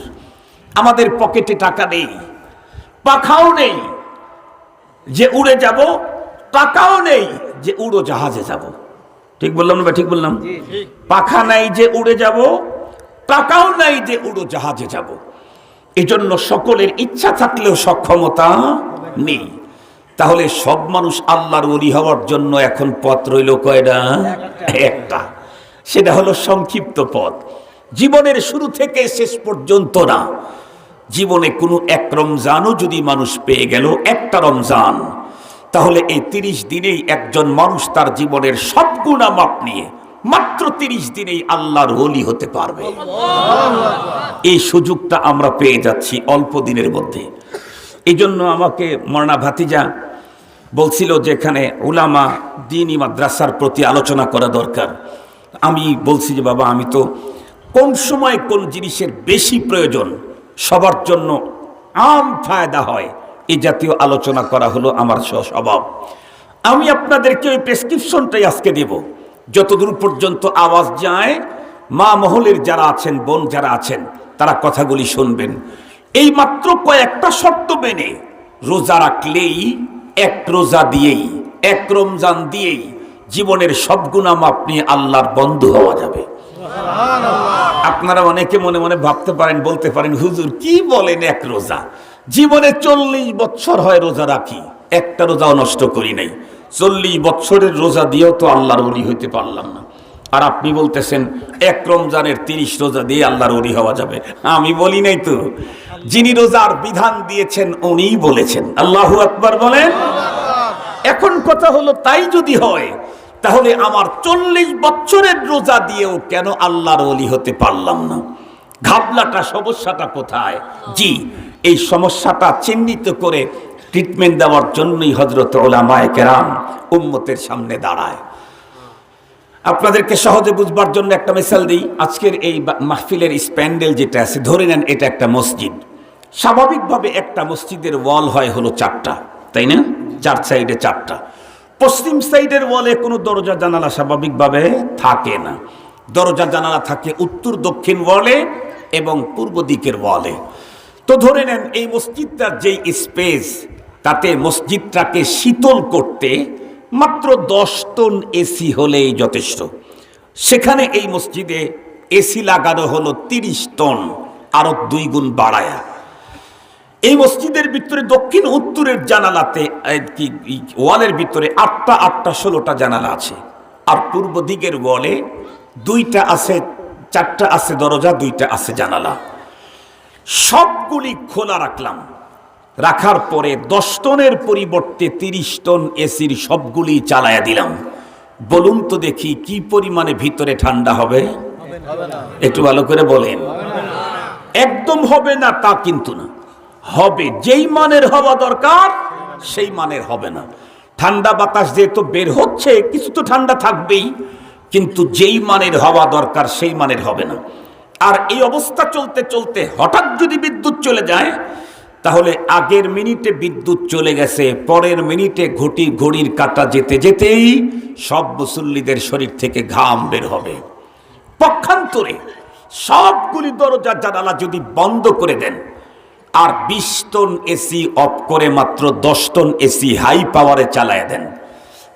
আমাদের পকেটে টাকা নেই, পাখাও নেই যে উড়ে যাব, টাকাও নেই যে উড়ো জাহাজে যাব। ঠিক বললাম না? ঠিক বললাম? পাখা নাই যে উড়ে যাব, টাকাও নাই যে উড়ো জাহাজে যাব। এজন্য সকলের ইচ্ছা থাকলেও সক্ষমতা নেই। তাহলে সব মানুষ আল্লাহর ওলি হওয়ার জন্য এখন পথ রইল কয়টা? একটা। সেটা হলো সংক্ষিপ্ত পথ, জীবনের শুরু থেকে শেষ পর্যন্ত না। জীবনে কোনো এক রমজানও যদি মানুষ পেয়ে গেল, একটা রমজান, তাহলে এই 30 দিনেই একজন মানুষ তার জীবনের সব গুনাহ মাপ নিয়ে মাত্র 30 দিনেই আল্লাহর ওলি হতে পারবে। এই সুযোগটা আমরা পেয়ে যাচ্ছি অল্প দিনের মধ্যে। এই জন্য আমাকে মরনা ভাতিজা বলছিল যে এখানে উলামা দ্বীনি মাদ্রাসার প্রতি আলোচনা করা দরকার। আমি বলছি যে বাবা, আমি তো কোন সময় কোন জিনিসের বেশি প্রয়োজন, সবার জন্য আম ফায়দা হয়, এই জাতীয় আলোচনা করা হলো আমার স্বভাব। আমি আপনাদেরকে ওই প্রেসক্রিপশনটাই আজকে দেব। যতদূর পর্যন্ত আওয়াজ যায়, মা মহলের যারা আছেন, বোন যারা আছেন, তারা কথাগুলি শুনবেন। এই মাত্র কয়েকটা শর্ত মেনে রোজা রাখলেই, এক রোজা দিয়েই, এক রমজান দিয়েই জীবনের সব গুনাহ মাপ নিয়ে আল্লাহর বন্ধু হওয়া যাবে। আপনারা অনেকে মনে মনে ভাবতে পারেন, বলতে পারেন, হুজুর কি বলেন, এক রোজা? জীবনে 40 বছর হয় রোজা রাখি, একটা রোজাও নষ্ট করি নাই। 40 বছরের রোজা দিয়েও তো আল্লাহর ওলি হইতে পারলাম না। আর আপনি বলতেছেন এক রমজানের 30 রোজা দিয়ে আল্লাহর ওলি হওয়া যাবে। আমি বলি নাই তো, যিনি রোজার বিধান দিয়েছেন উনিই বলেছেন। আল্লাহু আকবার বলেন। এখন কথা হলো, তাই যদি হয় তাহলে আমার 40 বছরের রোজা দিয়েও কেন আল্লাহর ওলি হতে পারলাম না? ঘাবলাটা, সমস্যাটা কোথায়? জি, এই সমস্যাটা চিহ্নিত করে ট্রিটমেন্ট দেওয়ার জন্যই হযরত উলামায়ে কেরাম উম্মতের সামনে দাঁড়ায়। আপনাদেরকে সহজে বুঝবার জন্য একটা মিসাল দিই। আজকের এই মাহফিলের স্প্যান্ডেল যেটা আছে, ধরে নেন এটা একটা মসজিদ। স্বাভাবিকভাবে একটা মসজিদের ওয়াল হয় হলো 4টা, তাই না? 4 সাইডে 4টা। পশ্চিম সাইডের ওয়ালে কোনো দরজা জানালা স্বাভাবিকভাবে থাকে না। দরজা জানালা থাকে উত্তর দক্ষিণ ওয়ালে এবং পূর্ব দিকের ওয়ালে। তো ধরে নেন এই মসজিদটার যেই স্পেস, তাতে মসজিদটাকে শীতল করতে মাত্র 10 টন এসি হলেই যথেষ্ট। সেখানে এই মসজিদে এসি লাগানো হলো 30 টন, আরো 2 গুণ বাড়ায়া। এই মসজিদের ভিতরে দক্ষিণ উত্তরের জানালাতে ওয়ালের ভিতরে 8টা 16টা জানালা আছে, আর পূর্ব দিকের ওয়ালে 2টা আছে, 4টা আছে দরজা, 2টা আছে জানালা। সবগুলি খোলা রাখলাম। রাখার পরে 10 টনের পরিবর্তে 30 টন এসির সবগুলি চালায়া দিলাম। বলুন তো দেখি কি পরিমাণে ভিতরে ঠান্ডা হবে? একটু ভালো করে বলেন। একদম হবে না তা কিন্তু না, হবে। যেই মানের হওয়া দরকার সেই মানের হবে না। ঠান্ডা বাতাস যেহেতু বের হচ্ছে, কিছু তো ঠান্ডা থাকবেই, কিন্তু যেই মানের হওয়া দরকার সেই মানের হবে না। আর এই অবস্থা চলতে চলতে হঠাৎ যদি বিদ্যুৎ চলে যায়, তাহলে আগের মিনিটে বিদ্যুৎ চলে গেছে, পরের মিনিটে ঘড়ির কাঁটা যেতে যেতেই সব মুসল্লিদের শরীর থেকে ঘাম বের হবে। পক্ষান্তরে সবগুলি দরজা জানালা যদি বন্ধ করে দেন আর 20 টন এসি অফ করে মাত্র 10 টন এসি হাই পাওয়ারে চালায় দেন,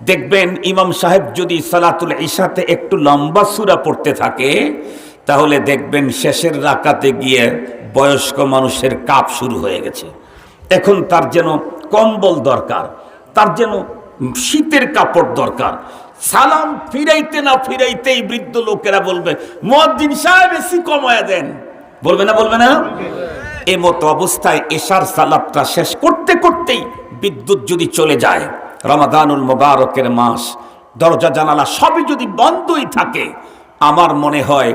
দেখবেন ইমাম সাহেব যদি সালাতুল ইশাতে একটু লম্বা সূরা পড়তে থাকে, তাহলে দেখবেন শেষের রাকাতে গিয়ে বয়স্ক মানুষের কাঁপ শুরু হয়ে গেছে। এখন তার যেন কম্বল দরকার, তার যেন শীতের কাপড় দরকার। সালাম ফিরাইতে না ফিরাইতেই বৃদ্ধ লোকেরা বলবে, মুয়াজ্জিন সাহেব এসি কমায়া দেন। বলবে না? বলবে না? এই মতো অবস্থায় এশার সালাতটা শেষ করতে করতেই বিদ্যুৎ যদি চলে যায়, রমাদানুল মুবারকের মাস, দরজা জানালা সবই যদি বন্ধই থাকে, আমার মনে হয়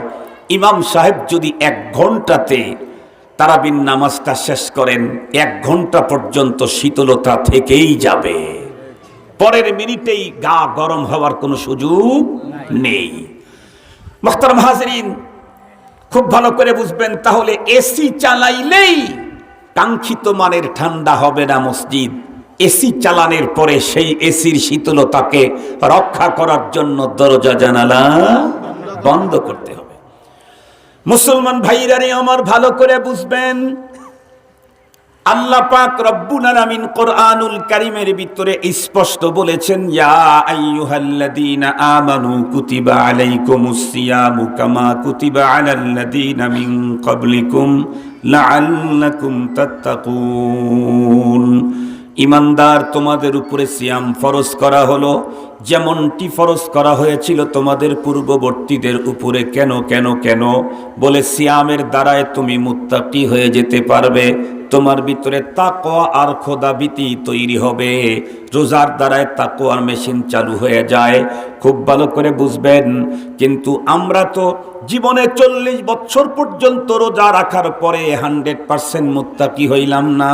ইমাম সাহেব যদি 1 ঘন্টাতে তারাবির নামাজটা শেষ করেন, 1 ঘন্টা পর্যন্ত শীতলতা থেকেই যাবে। পরের মিনিটেই গা গরম হওয়ার কোনো সুযোগ নেই। মুহতারাম হাজিরিন, খুব ভালো করে বুঝবেন, তাহলে এসি চালাইলেই কাঙ্ক্ষিত মানের ঠান্ডা হবে না মসজিদ। এসি চালানোর পরে সেই এসির শীতলতাকে রক্ষা করার জন্য দরজা জানালা বন্ধ করতে হবে। মুসলমান ভাইরা রে আমার, ভালো করে বুঝবেন, আল্লাহ পাক রব্বুল আলামিন কোরআনুল কারীমের ভিতরে স্পষ্ট বলেছেন, ইয়া আইয়ুহাল্লাযীনা আমানু কুতিবা আলাইকুমুস সিয়ামু কামা কুতিবা আলাল্লাযীনা মিন ক্বাবলিকুম লাআল্লাকুম তাত্তাকুন। ইমানদার, তোমাদের উপরে সিয়াম ফরজ করা হলো যেমনটি ফরজ করা হয়েছিল তোমাদের পূর্ববর্তীদের উপরে। কেন কেন কেন? বলে সিয়ামের দ্বারায় তুমি মুত্তাকি হয়ে যেতে পারবে, তোমার ভিতরে তাকওয়া আর খোদাভীতি তৈরি হবে। রোজার দ্বারায় তাকওয়ার মেশিন চালু হয়ে যায়, খুব ভালো করে বুঝবেন। কিন্তু আমরা তো জীবনে 40 বছর পর্যন্ত রোজা রাখার পরে 100% মুত্তাকি হইলাম না,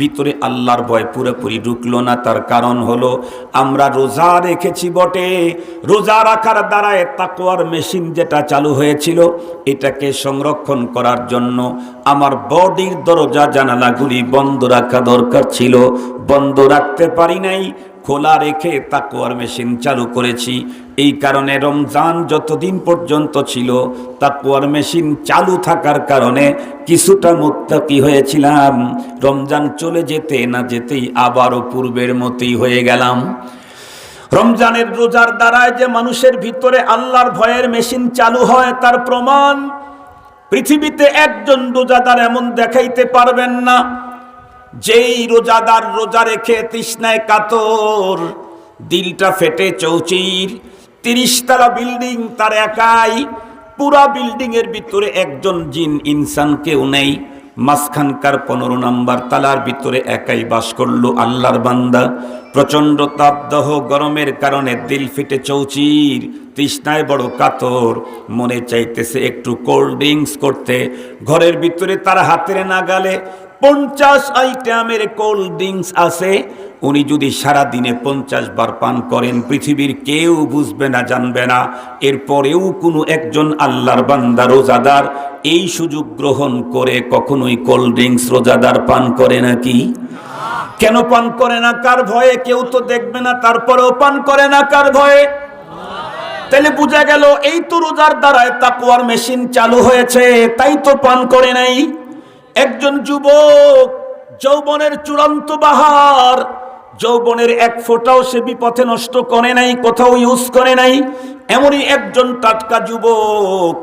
ভিতরে আল্লাহর ভয় পুরোপুরি ঢুকলো না। তার কারণ হলো আমরা রোজা রেখেছি বটে, রোজা রাখার দ্বারায় তাকওয়ার মেশিন যেটা চালু হয়েছিল, এটাকে সংরক্ষণ করার জন্য আমার বডির দরজা জানালাগুলি বন্ধ রাখা দরকার ছিল, বন্ধ রাখতে পারি নাই, খোলা রেখে তাকওয়ার মেশিন চালু করেছি। এই কারণে রমজান যতদিন পর্যন্ত ছিল, তাকওয়ার মেশিন চালু থাকার কারণে কিছুটা মুত্তাকি হয়েছিলাম। রমজান চলে যেতে না যেতেই আবারও পূর্বের মতোই হয়ে গেলাম। রমজানের রোজার দ্বারায় যে মানুষের ভিতরে আল্লাহর ভয়ের মেশিন চালু হয়, তার প্রমাণ পৃথিবীতে একজন রোজাদার এমন দেখাইতে পারবেন না যেই রোজাদার রোজা রেখে তৃষ্ণায় কাতর, দিলটা ফেটে চৌচির, 30 তলা বিল্ডিং তার একাই, পুরা বিল্ডিং এর ভিতরে একজন জিন ইনসান কেউ নেই, মাঝখানকার 15 নম্বর তালার ভিতরে একাই বাস করলো আল্লাহর বান্দা। প্রচণ্ড তাপদাহ গরমের কারণে দিল ফিটে চৌচির, তৃষ্ণায় বড় কাতর, মনে চাইতেছে একটু কোল্ড ড্রিঙ্কস করতে। ঘরের ভিতরে তার হাতের নাগালে 50 আইটেমের কোল্ড ড্রিঙ্কস আছে। উনি যদি সারা দিনে 50 বার পান করেন, পৃথিবীর কেউ বুঝবে না, জানবে না। এরপরেও কোনো একজন আল্লাহর বান্দা রোজাদার এই সুযোগ গ্রহণ করে কখনোই কোল্ড ড্রিঙ্কস রোজাদার পান করে নাকি? কেন পান করে না? কার ভয়ে? কেউ তো দেখবে না, তারপরেও পান করে না কার ভয়ে? তাহলে বোঝা গেল এই তো রোজার দ্বারায় তাকওয়ার মেশিন চালু হয়েছে, তাই তো পান করে নাই। একজন যুবক, যৌবনের চূড়ান্ত বাহার, যৌবনের এক ফোঁটাও সে বিপথে নষ্ট করে নাই, কোথাও ইউজ করে নাই। এমনই একজন টাটকা যুবক,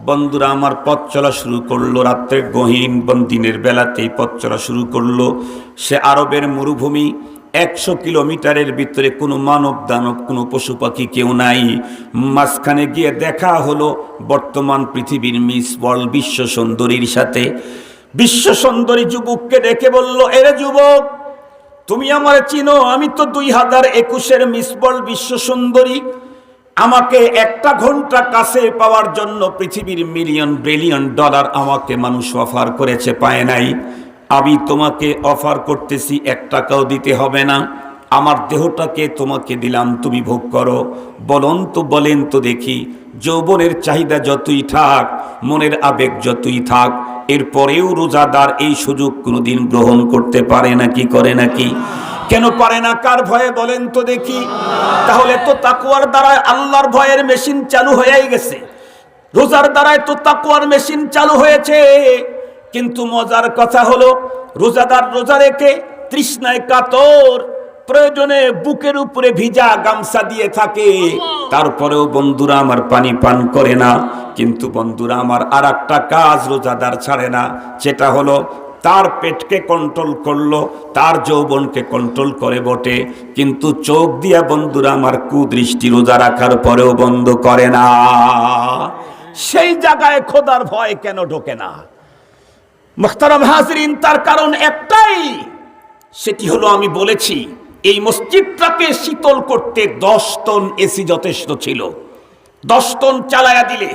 বন্ধুরা আমার, পথ চলা শুরু করলো। রাত্রের গহীন দিনের বেলাতেই পথ চলা শুরু করলো। সে আরবের মরুভূমি, 100 কিলোমিটারের ভিতরে কোনো মানব দানব, কোনো পশু পাখি কেউ নাই। মাঝখানে গিয়ে দেখা হলো বর্তমান পৃথিবীর মিস ওয়ার্ল্ড বিশ্ব সুন্দরীর সাথে। বিশ্ব সুন্দরী যুবককে ডেকে বলল, এরে যুবক, তুমি আমারে চিনো? আমি তো 2021-এর মিস ওয়ার্ল্ড বিশ্ব সুন্দরী। আমাকে একটা ঘন্টা কাছে পাওয়ার জন্য পৃথিবীর মিলিয়ন বিলিয়ন ডলার আমাকে মানুষ অফার করেছে, পায় নাই। আমি তোমাকে অফার করতেছি, 1 টাকাও দিতে হবে না। আমার দেহটাকে তোমাকে দিলাম, তুমি ভোগ করো। বলেন তো দেখি, যৌবনের চাহিদা যতই থাক, মনের আবেগ যতই থাক, এরপরেও রোজাদার এই সুযোগ কোনোদিন গ্রহণ করতে পারে নাকি? করে নাকি? কেন পারে না? কার ভয়ে? বলেন তো দেখি। তাহলে তো তাকওয়ার দ্বারায় আল্লাহর ভয়ের মেশিন চালু হয়েই গেছে। রোজার দ্বারায় তো তাকওয়ার মেশিন চালু হয়েছে। কিন্তু মজার কথা হলো, রোজাদার রোজা রেখে তৃষ্ণায় কাতর, প্রয়োজনে বুকের উপরে ভিজা গামছা দিয়ে থাকে, তারপরেও বন্ধুরা আমার পানি পান করে না। কিন্তু বন্ধুরা আমার, আর একটা কাজ রোজাদার ছাড়ে না, সেটা হলো তার পেটকে কন্ট্রোল করলো, তার যৌবনকে কন্ট্রোল করে বটে, কিন্তু চোখ দিয়া বন্ধুরা আমার কুদৃষ্টি রোজা রাখার পরেও বন্ধ করে না। সেই জায়গায় খোদার ভয় কেন ঢোকে না? মুহতারাম হাজরিন, তার কারণ একটাই, সেটি হলো আমি বলেছি, এই মসজিদটাকে শীতল করতে 10 টন এসি যথেষ্ট ছিল। 10 টন চালায়া দিলে,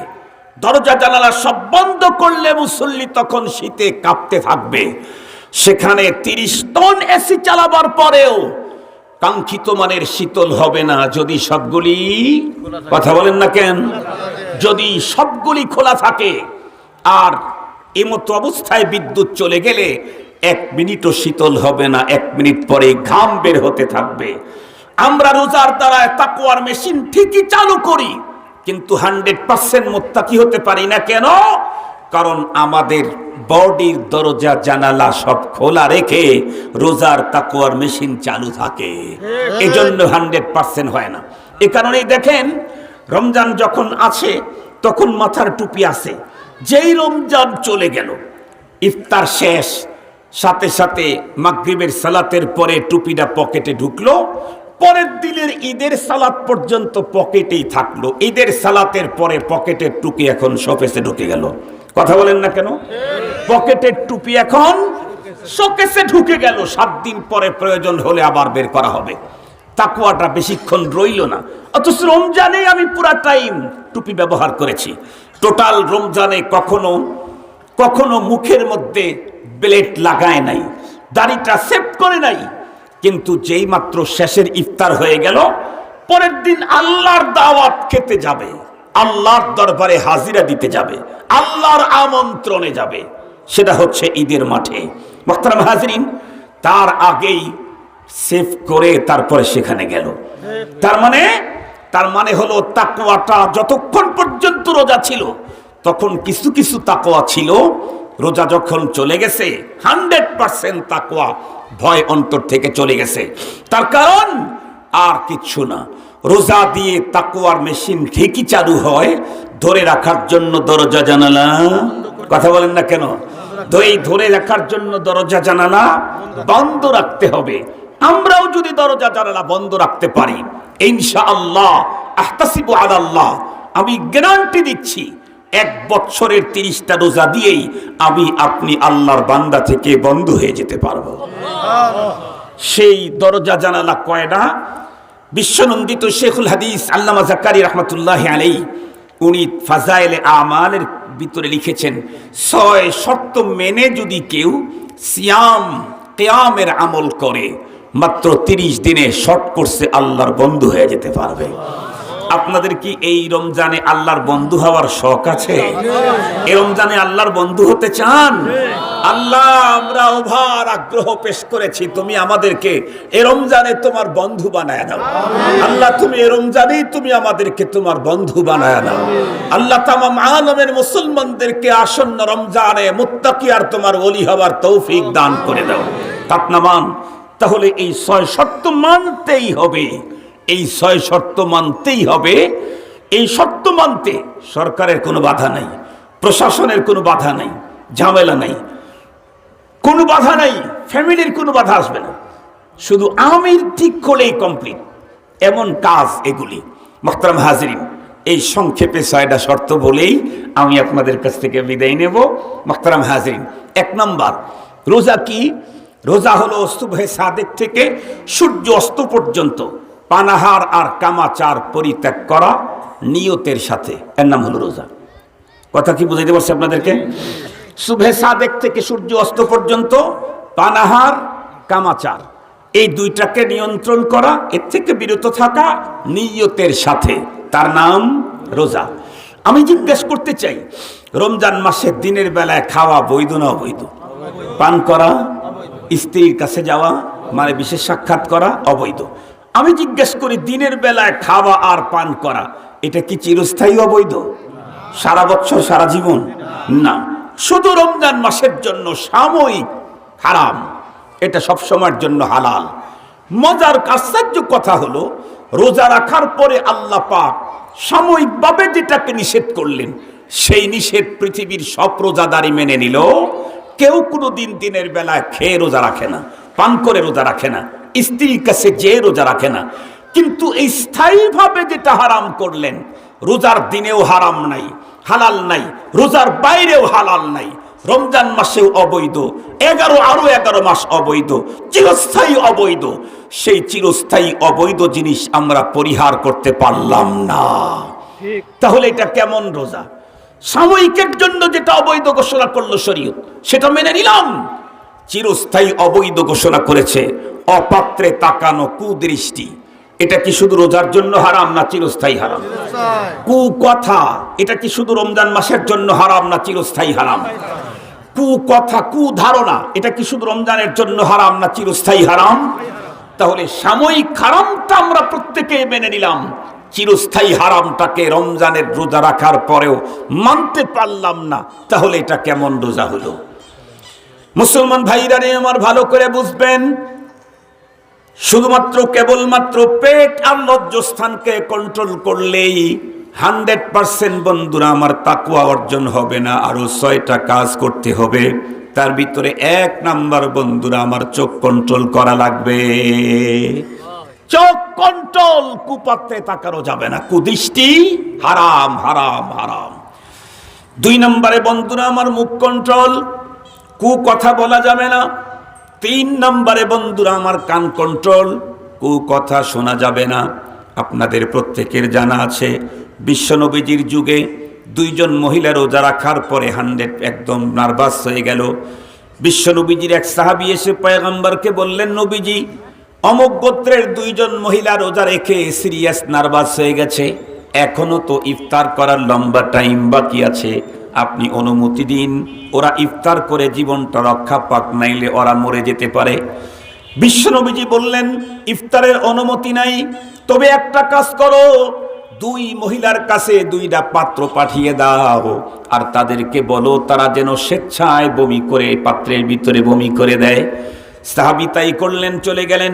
দরজা জানালা সব বন্ধ করলে মুসল্লি তখন শীতে কাঁপতে থাকবে। সেখানে 30 টন এসি চালাবার পরেও কাঙ্ক্ষিত মানের শীতল হবে না যদি সবগুলি, কথা বলেন না কেন, যদি সবগুলি খোলা থাকে। আর এমতো অবস্থায় বিদ্যুৎ চলে গেলে 1 মিনিটও শীতল হবে না, 1 মিনিট পরে ঘাম বের হতে থাকবে। আমরা রোজার দ্বারা তাকওয়ার মেশিন ঠিকই চালু করি, কিন্তু 100% মুত্তাকি হতে পারি না। কেন? কারণ আমাদের বডির দরজা জানালা সব খোলা রেখে রোজার তাকওয়ার মেশিন চালু থাকে, এজন্য 100% হয় না। এ কারণেই দেখেন, রমজান যখন আছে তখন মাথার টুপি আছে, যেই রমজান চলে গেল, ইফতার শেষ, সাথে সাথে মাগরিবের সালাতের পরে টুপিটা পকেটে ঢুকলো, পরের দিনের ঈদের সালাত পর্যন্ত পকেটেই থাকলো। ঈদের সালাতের পরে পকেটের টুপি এখন শোকেসে ঢুকে গেল। কথা বলেন না কেন? পকেটের টুপি এখন শোকেসে ঢুকে গেল। 7 দিন পরে প্রয়োজন হলে আবার বের করা হবে। তাকওয়াটা বেশিক্ষণ রইল না। অথচ রমজানে আমি পুরা টাইম টুপি ব্যবহার করেছি। টোটাল রমজানে কখনো মুখের মধ্যে ব্লেড লাগায় নাই, দাড়িটা সেভ করে নাই। কিন্তু যেই মাত্র শেষের ইফতার হয়ে গেল, পরের দিন আল্লাহর দাওয়াত খেতে যাবে, আল্লাহর দরবারে হাজিরা দিতে যাবে, আল্লাহর আমন্ত্রণে যাবে, সেটা হচ্ছে ঈদের মাঠে। মুহতারাম হাজিরিন, তার আগেই সেভ করে তারপরে সেখানে গেল। তার মানে হলো তাকওয়াটা যতক্ষণ পর্যন্ত রোজা ছিল তখন কিছু কিছু তাকওয়া ছিল, রোজা যখন চলে গেছে 100% তাকওয়া ভয় অন্তর থেকে চলে গেছে। তার কারণ আর কিচ্ছু না, রোজা দিয়ে তাকওয়ার মেশিন ঠিকই চালু হয়, ধরে রাখার জন্য দরজা জানালা, কথা বলেন না কেন, ধরে রাখার জন্য দরজা জানালা বন্ধ রাখতে হবে। আমরাও যদি দরজা জানালা বন্ধ রাখতে পারি, ইনশাআল্লাহ, আহতাসিবু আলাল্লাহ, আমি গ্যারান্টি দিচ্ছি এক বছরের 30টা রোজা দিয়েই আমি আপনি আল্লাহর বান্দা থেকে বন্ধ হয়ে যেতে পারবো। সেই দরজা জানালা কয়টা? বিশ্বনন্দিত শেখুল হাদিস আল্লামা জাকারি রহমতুল্লাহি আলাইহি উনি ফাজাইলে আমালের ভিতরে লিখেছেন, 6 শর্ত মেনে যদি কেউ সিয়াম কিয়ামের আমল করে মাত্র 30 দিনে শর্ট কোর্সে আল্লাহর বন্ধু হয়ে যেতে পারবে। আপনাদের কি এই রমজানে আল্লাহর বন্ধু হওয়ার শখ আছে? এই রমজানে আল্লাহর বন্ধু হতে চান? আল্লাহ, আমরা ওভার আগ্রহ পেশ করেছি, তুমি আমাদেরকে এই রমজানে তোমার বন্ধু বানায় দাও। আল্লাহ, তুমি এই রমজানে তুমি আমাদেরকে তোমার বন্ধু বানায় দাও। আল্লাহ, তামাম আলমের মুসলমানদেরকে আসন্ন রমজানে মুত্তাকি আর তোমার ওলি হওয়ার তৌফিক দান করে দাও। তাপনামান, তাহলে এই 6 শর্ত মানতেই হবে, এই 6 শর্ত মানতেই হবে। এই শর্ত মানতে সরকারের কোনো বাধা নাই, প্রশাসনের কোনো বাধা নাই, ঝামেলা নাই, কোনো বাধা নাই, ফ্যামিলির কোনো বাধা আসবে না। শুধু আমির ঠিক করলেই কমপ্লিট, এমন কাজ এগুলি। মোহতারাম হাজিরিন, এই সংক্ষেপে 6টা শর্ত বলেই আমি আপনাদের কাছ থেকে বিদায় নেব। মোহতারাম হাজিরিন, 1 নম্বর, রোজা কি? রোজা হলো সুবহে সাদেক থেকে সূর্য অস্ত পর্যন্ত পানাহার আর কামাচার পরিত্যাগ করা নিয়তের সাথে, এর নাম হলো রোজা। কথা কি বুঝাইতে পারছি আপনাদেরকে? সুবহে সাদেক থেকে সূর্য অস্ত পর্যন্ত পানাহার কামাচার, এই দুইটাকে নিয়ন্ত্রণ করা, এর থেকে বিরত থাকা নিয়তের সাথে, তার নাম রোজা। আমি জিজ্ঞেস করতে চাই, রমজান মাসে দিনের বেলায় খাওয়া বৈধ না অবৈধ? পান করা, স্ত্রীর কাছে যাওয়া, মানে বিশেষ সাক্ষাৎ করা অবৈধ। আমি জিজ্ঞেস করি, দিনের বেলায় খাওয়া আর পান করা এটা কি চিরস্থায়ী অবৈধ? সারা বছর, সারা জীবন না, শুধু রমজান মাসের জন্য সাময়িক হারাম, এটা সব সময়ের জন্য হালাল। মজার আশ্চর্য কথা হলো, রোজা রাখার পরে আল্লাহ পাক সাময়িকভাবে যেটাকে নিষেধ করলেন, সেই নিষেধ পৃথিবীর সব রোজাদারি মেনে নিল। কেউ কোনোদিন দিনের বেলায় খেয়ে রোজা রাখে না, পান করে রোজা রাখে না, স্ত্রীর কাছে যে রোজা রাখে না। কিন্তু এই স্থায়ীভাবে যেটা হারাম করলেন, রোজার দিনেও হারাম নাই, হালাল নাই, রোজার বাইরেও হালাল নাই, রমজান মাসেও অবৈধ, 11 মাস অবৈধ, চিরস্থায়ী অবৈধ। সেই চিরস্থায়ী অবৈধ জিনিস আমরা পরিহার করতে পারলাম না। তাহলে এটা কেমন রোজা? সাময়িকের জন্য যেটা অবৈধ ঘোষণা করলো শরীয়ত, সেটা মেনে নিলাম। চিরস্থায়ী অবৈধ ঘোষণা করেছে অপাত্রে তাকানো, কুদৃষ্টি, এটা কি শুধু রোজার জন্য হারাম না চিরস্থায়ী হারাম? কু কথা, এটা কি শুধু রমজান মাসের জন্য হারাম না চিরস্থায়ী হারাম? কু কথা, কু ধারণা, এটা কি শুধু রমজানের জন্য হারাম না চিরস্থায়ী হারাম? তাহলে সাময়িক হারামটা আমরা প্রত্যেকে মেনে নিলাম, চিরস্থায়ী হারামটাকে রমজানের রোজা রাখার পরেও মানতে পারলাম না। তাহলে এটা কেমন রোজা হলো? মুসলমান ভাইরা রে আমার, ভালো করে বুঝবেন, শুধুমাত্র কেবলমাত্র পেট আর লজ্জাস্থানকে কন্ট্রোল করলেই 100% বন্ধুরা আমার তাকওয়া অর্জন হবে না। আরো 6টা কাজ করতে হবে। তার ভিতরে 1 নাম্বার বন্ধুরা আমার, চোখ কন্ট্রোল করা লাগবে। চোখ কন্ট্রোল, কুপাত্রে তাকানো যাবে না, কুদৃষ্টি হারাম, হারাম, হারাম। 2 নম্বরে বন্ধুরা আমার, মুখ কন্ট্রোল, কু কথা বলা যাবে না। 3 নম্বরে বন্ধুরা আমার, কান কন্ট্রোল, কু কথা শোনা যাবে না। আপনাদের প্রত্যেকের জানা আছে, বিশ্বনবীজির যুগে 2 জন মহিলা রোজা রাখার পরে একদম নার্ভাস হয়ে গেল। বিশ্বনবীজির এক সাহাবী এসে পয়গম্বরকে বললেন, নবীজি, অমুক গোত্রের 2 জন মহিলা রোজা রেখে সিরিয়াস নার্ভাস হয়ে গেছে, এখনো তো ইফতার করার লম্বা টাইম বাকি আছে, আপনি অনুমতি দিন, ওরা ইফতার করে জীবনটা রক্ষা পাক, নাইলে ওরা মরে যেতে পারে। বিশ্বনবীজি বললেন, ইফতারের অনুমতি নাই, তবে একটা কাজ করো, 2 মহিলার কাছে 2টা পাত্র পাঠিয়ে দাও, আর তাদেরকে বলো তারা যেন স্বেচ্ছায় বমি করে পাত্রের ভিতরে বমি করে দেয়। সাহাবী তাই করলেন, চলে গেলেন।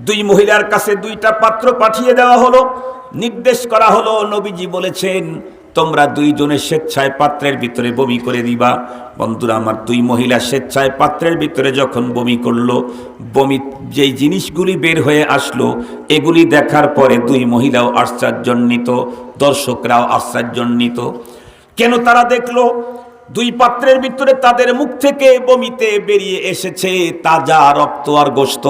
2 মহিলার কাছে 2টা পাত্র পাঠিয়ে দেওয়া হলো। নির্দেশ করা হলো, নবীজি বলেছেন তোমরা 2 জনের স্বেচ্ছায় পাত্রের ভিতরে বমি করে দিবা। বন্ধুরা আমার, 2 মহিলা স্বেচ্ছায় পাত্রের ভিতরে যখন বমি করলো, বমি যেই জিনিসগুলি বের হয়ে আসলো, এগুলি দেখার পরে 2 মহিলাও আশ্চর্যান্বিত, দর্শকরাও আশ্চর্যান্বিত। কেন তারা দেখলো দুই পাত্রের ভিতরে তাদের মুখ থেকে বমিতে বেরিয়ে এসেছে তাজা রক্ত আর গোশত।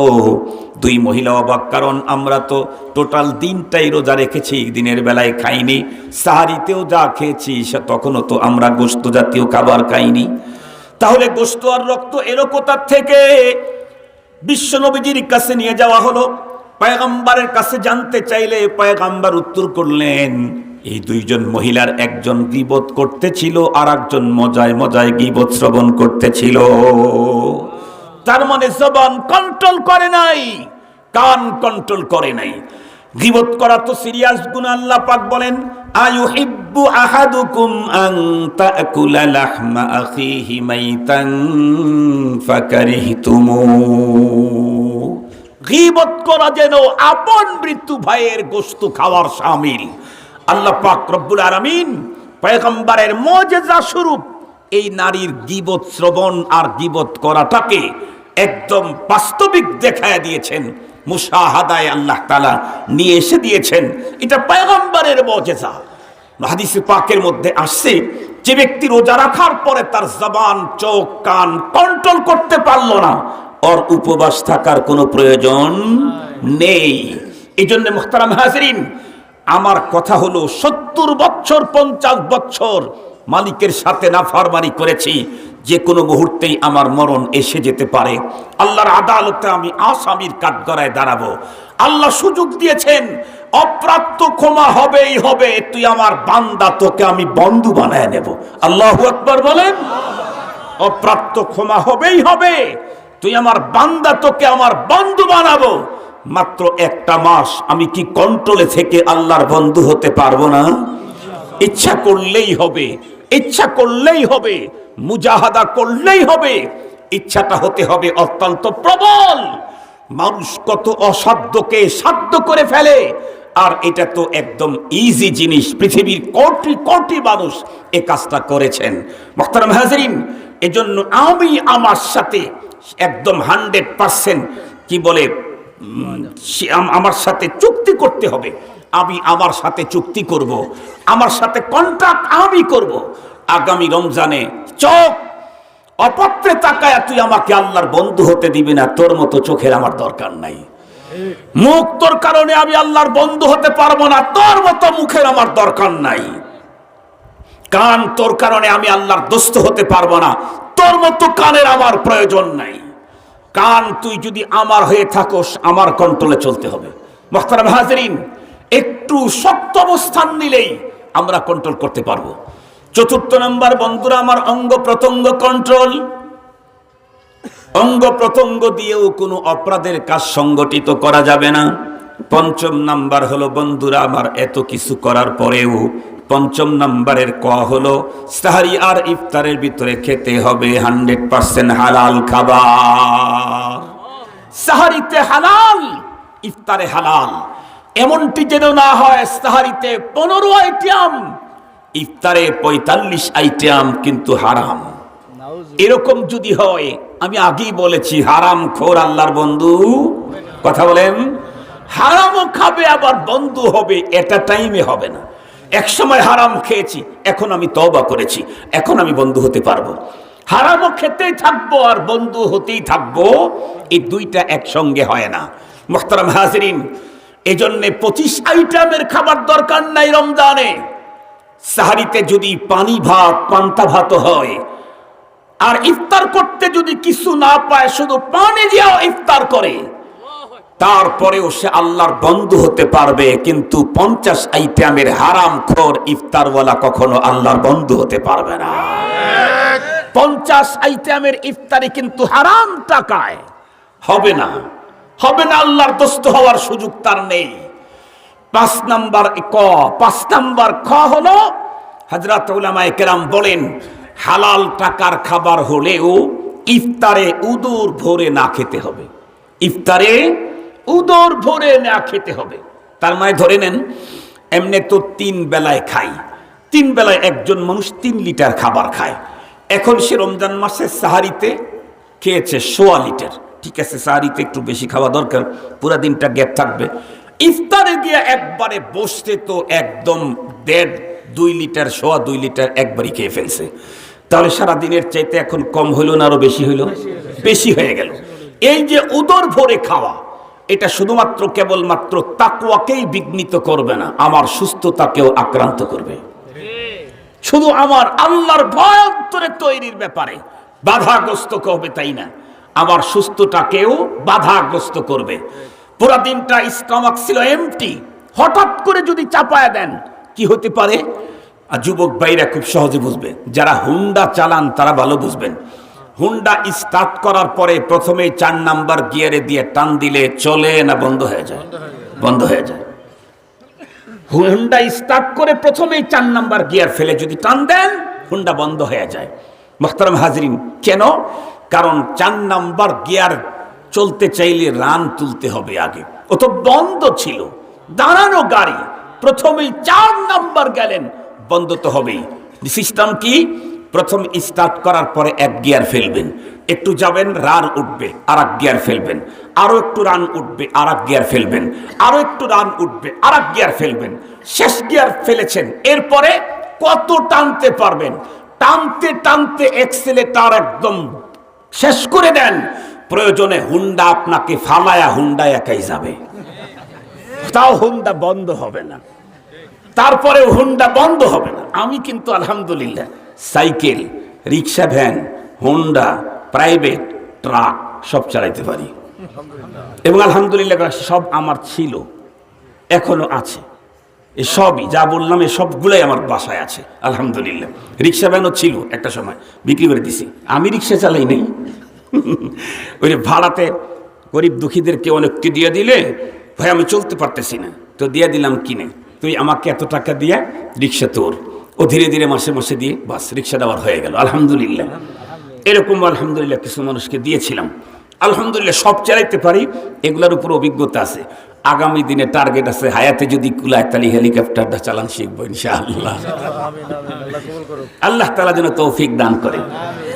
দুই মহিলা অবাক, কারণ আমরা তো টোটাল দিনটাই রোজা রেখেছি, দিনের বেলায় খাইনি, সাহারিতেও যা খেয়েছি তখনও তো আমরা গোশত জাতীয় খাবার খাইনি, তাহলে গোশত আর রক্ত এলো কোথা থেকে? বিশ্ব নবীজির কাছে নিয়ে যাওয়া হলো। পয়গম্বরের কাছে জানতে চাইলে পয়গম্বর উত্তর করলেন, এই দুইজন মহিলার একজন গীবত করতেছিল আর একজন মজায় মজায় গীবত শ্রবণ করতেছিল। তার মানে জবান কন্ট্রোল করে নাই, কান কন্ট্রোল করে নাই। গীবত করা তো সিরিয়াস গুনাহ। আল্লাহ পাক বলেন, আয়ুহিব্বু আহাদুকুম আন তাকুলা লাহমা আখিহি মাইতান ফাকারিহতুমু। গীবত করা যেন আপন মৃত্যু ভাইয়ের গোশত খাওয়ার শামিল। আল্লাহ পাক রব্বুল আলামিন পয়গম্বরের মুজিজা স্বরূপ এই নারীর গীবত শ্রবণ আর গীবত করাটাকে একদম বাস্তবিক দেখায় দিয়েছেন, মুশাহাদায় আল্লাহ তাআলা নিয়ে এসে দিয়েছেন। এটা পয়গম্বরের মুজিজা। হাদিসে পাকের মধ্যে আসছে, যে ব্যক্তি রোজা রাখার পরে তার জবান, চোখ, কান কন্ট্রোল করতে পারলো না, ওর উপবাস থাকার কোনো প্রয়োজন নেই। এই জন্য মুহতারাম হাজিরিন, আমার কথা হলো 70 বছর 50 বছর মালিকের সাথে নাফরমানি করেছি, যে কোনো মুহূর্তেই আমার মরণ এসে যেতে পারে। আল্লাহর আদালতে আমি আসামির কাঠগড়ায় দাঁড়াবো। আল্লাহ সুযোগ দিয়েছেন, অপ্রাপ্ত ক্ষমা হবেই হবে, তুই আমার বান্দা, তোকে আমি বন্ধু বানায় নেব। আল্লাহু আকবার বলেন। অপ্রাপ্ত ক্ষমা হবেই হবে, তুই আমার বান্দা, তোকে আমার বন্ধু বানাবো। মাত্র একটা মাস আমি কি কন্ট্রোলে থেকে আল্লাহর বন্ধু হতে পারবো না? ইচ্ছা করলেই হবে, ইচ্ছা করলেই হবে, মুজাহাদা করলেই হবে। ইচ্ছাটা হতে হবে অত্যন্ত প্রবল। মানুষ কত অসাধ্যকে সাধ্য করে ফেলে, আর এটা তো একদম ইজি জিনিস। পৃথিবীর কোটি কোটি মানুষ এই কাজটা করেছেন। মুহতারাম হাজিরিন, এজন্য আমি আমার সাথে একদম 100% কি বলে, আমার সাথে চুক্তি করতে হবে। আমি আমার সাথে চুক্তি করব, আমার সাথে কন্ট্রাক্ট আমি করব। আগামী রমজানে চোখ অপত্রে তাকায় তুই আমাকে আল্লাহর বন্ধু হতে দিবি না, তোর মতো চোখের আমার দরকার নাই। মুখ তোর কারণে আমি আল্লাহর বন্ধু হতে পারবো না, তোর মতো মুখের আমার দরকার নাই। কান তোর কারণে আমি আল্লাহর দোস্ত হতে পারবো না, তোর মতো কানের আমার প্রয়োজন নাই। কান তুই যদি আমার হয়ে থাকোস, আমার কন্ট্রোলে চলতে হবে। মুহতারাম হাজিরিন, একটু শক্ত অবস্থান নিলেই আমরা কন্ট্রোল করতে পারবো। চতুর্থ নাম্বার বন্ধুরা আমার, অঙ্গ প্রত্যঙ্গ কন্ট্রোল। অঙ্গ প্রত্যঙ্গ দিয়েও কোনো অপরাধের কাজ সংগঠিত করা যাবে না। পঞ্চম নাম্বার হলো বন্ধুরা আমার, এত কিছু করার পরেও পঞ্চম নাম্বারের ক হলো, সাহারি আর ইফতারের ভিতরে খেতে হবে 100% হালাল খাবার। সাহারিতে হালাল, ইফতারে হালাল। এমনটি যেন না হয় সাহারিতে 15 আইটেম, ইফতারে 45 আইটেম কিন্তু হারাম। এরকম যদি হয়, আমি আগেই বলেছি হারাম খোর আল্লাহর বন্ধু। কথা বলেন, হারামও খাবে আবার বন্ধু হবে, এটা টাইমে হবে না। এক সময় হারাম খেয়েছি, এখন আমি তওবা করেছি, এখন আমি বন্ধু হতে পারবো। হারামও খেতেই থাকবো আর বন্ধু হতেই থাকবো, এই দুইটা একসঙ্গে হয় না। মুহতারাম হাজিরিন, এজন্য 25 আইটেমের খাবার দরকার নাই রমজানে। সাহারিতে যদি পানি ভাত, পান্তা ভাত হয়, আর ইফতার করতে যদি কিছু না পায়, শুধু পানি দিয়েও ইফতার করে, তারপরেও সে আল্লাহর বন্ধু হতে পারবে। কিন্তু 50 আইটেমের হারাম খোর ইফতারওয়ালা কখনো আল্লাহর বন্ধু হতে পারবে না। 50 আইটেমের ইফতারি কিন্তু হারাম টাকায় হবে না, হবে না, আল্লাহর দোস্ত হওয়ার সুযোগ তার নেই। 5 নাম্বার ক, 5 নাম্বার খ হলো, হযরত উলামায়ে কেরাম বলেন, হালাল টাকার খাবার হলেও ইফতারে উদর ভরে না খেতে হবে। ইফতারে উদর ভরে না খেতে হবে। তার মানে ধরে নেন, এমনি তো 3 বেলায় খাই, 3 বেলায় একজন মানুষ 3 লিটার খাবার খায়। এখন সে রমজান মাসে সাহারিতে খেয়েছে 1.25 লিটার, ঠিক আছে, সাহারিতে একটু বেশি খাওয়া দরকার, পুরা দিনটা গ্যাপ থাকবে। ইফতারে গিয়ে একবারে বসতে তো একদম 1.5 2 লিটার, সোয়া 2 লিটার একবারই খেয়ে ফেলছে। তাহলে সারা দিনের চাইতে এখন কম হইল না আরো বেশি হইল? বেশি হয়ে গেল। এই যে উদর ভরে খাওয়া, এটা শুধুমাত্র কেবলমাত্র তাকওয়াকেই বিঘ্নিত করবে না, আমার সুস্থতাকেও আক্রান্ত করবে। শুধু আমার আল্লাহর ভয় অন্তরে তৈরির ব্যাপারে বাধাগ্রস্ত করবে তাই না, আমার সুস্থতাকেও বাধাগ্রস্ত করবে। পুরা দিনটা স্টমাক ছিল এমটি, হঠাৎ করে যদি চাপায়া দেন কি হতে পারে? আর যুবক ভাইরা খুব সহজে বুঝবে, যারা হুন্ডা চালান তারা ভালো বুঝবেন। হুন্ডা স্টার্ট করার পরে প্রথমে 4 নাম্বার গিয়ারে দিয়ে টান দিলে চলে না বন্ধ হয়ে যায়? বন্ধ হয়ে যায়। হুন্ডা স্টার্ট করে প্রথমেই 4 নাম্বার গিয়ার ফেলে যদি টান দেন হুন্ডা বন্ধ হয়ে যায়। মুহতারাম হাজরিন, কেন? কারণ 4 নাম্বার গিয়ার চলতে চাইলে রান তুলতে হবে আগে, ও তো বন্ধ ছিল, দাঁড়ানো গাড়ি, প্রথমেই 4 নাম্বার গেলেন, বন্ধ তো হবেই। সিস্টেম কি? প্রথম স্টার্ট করার পরে 1 গিয়ার ফেলবেন, একটু যাবেন রান উঠবে, আর 1 গিয়ার ফেলবেন, আরো একটু রান উঠবে, আর 1 গিয়ার ফেলবেন, আরো একটু রান উঠবে, আর 1 গিয়ার ফেলবেন, শেষ গিয়ার ফেলেছেন। এরপরে কত টানতে পারবেন? টানতে টানতে এক্সেলেটর একদম শেষ করে দেন, প্রয়োজনে হুন্ডা আপনাকে ফালায়া হুন্ডা একাই যাবে, তাও হুন্ডা বন্ধ হবে না, তারপরে হুন্ডা বন্ধ হবে না। আমি কিন্তু আলহামদুলিল্লাহ সাইকেল, রিক্সা, ভ্যান, হুন্ডা, প্রাইভেট, ট্রাক সব চালাইতে পারি, এবং আলহামদুলিল্লাহ সব আমার ছিল, এখনো আছে। এই সবই যা বললাম এই সবগুলাই আমার বাসায় আছে আলহামদুলিল্লাহ। রিক্সা ভ্যানও ছিল একটা সময়, বিক্রি করে দিছি। আমি রিক্সা চালাই নেই, ওই যে ভাড়াতে গরিব দুঃখীদেরকে অনেককে দিয়ে দিলে, ভাই আমি চলতে পারতেছি না, তো দিয়ে দিলাম কিনে, তুই আমাকে এত টাকা দিয়ে রিক্সা তোর, ও ধীরে ধীরে মাসে মাসে দিয়ে বাস রিক্সা দেওয়ার হয়ে গেল আলহামদুলিল্লাহ। এরকম আলহামদুলিল্লাহ কিছু মানুষকে দিয়েছিলাম, আলহামদুলিল্লাহ সব চালাইতে পারি, এগুলোর উপর অভিজ্ঞতা আছে। আগামী দিনে টার্গেট আছে, হায়াতে যদি কুলায় তাহলে হেলিকপ্টারটা চালান শিখবো ইনশাআল্লাহ। আল্লাহ তাআলা যেন তৌফিক দান করে।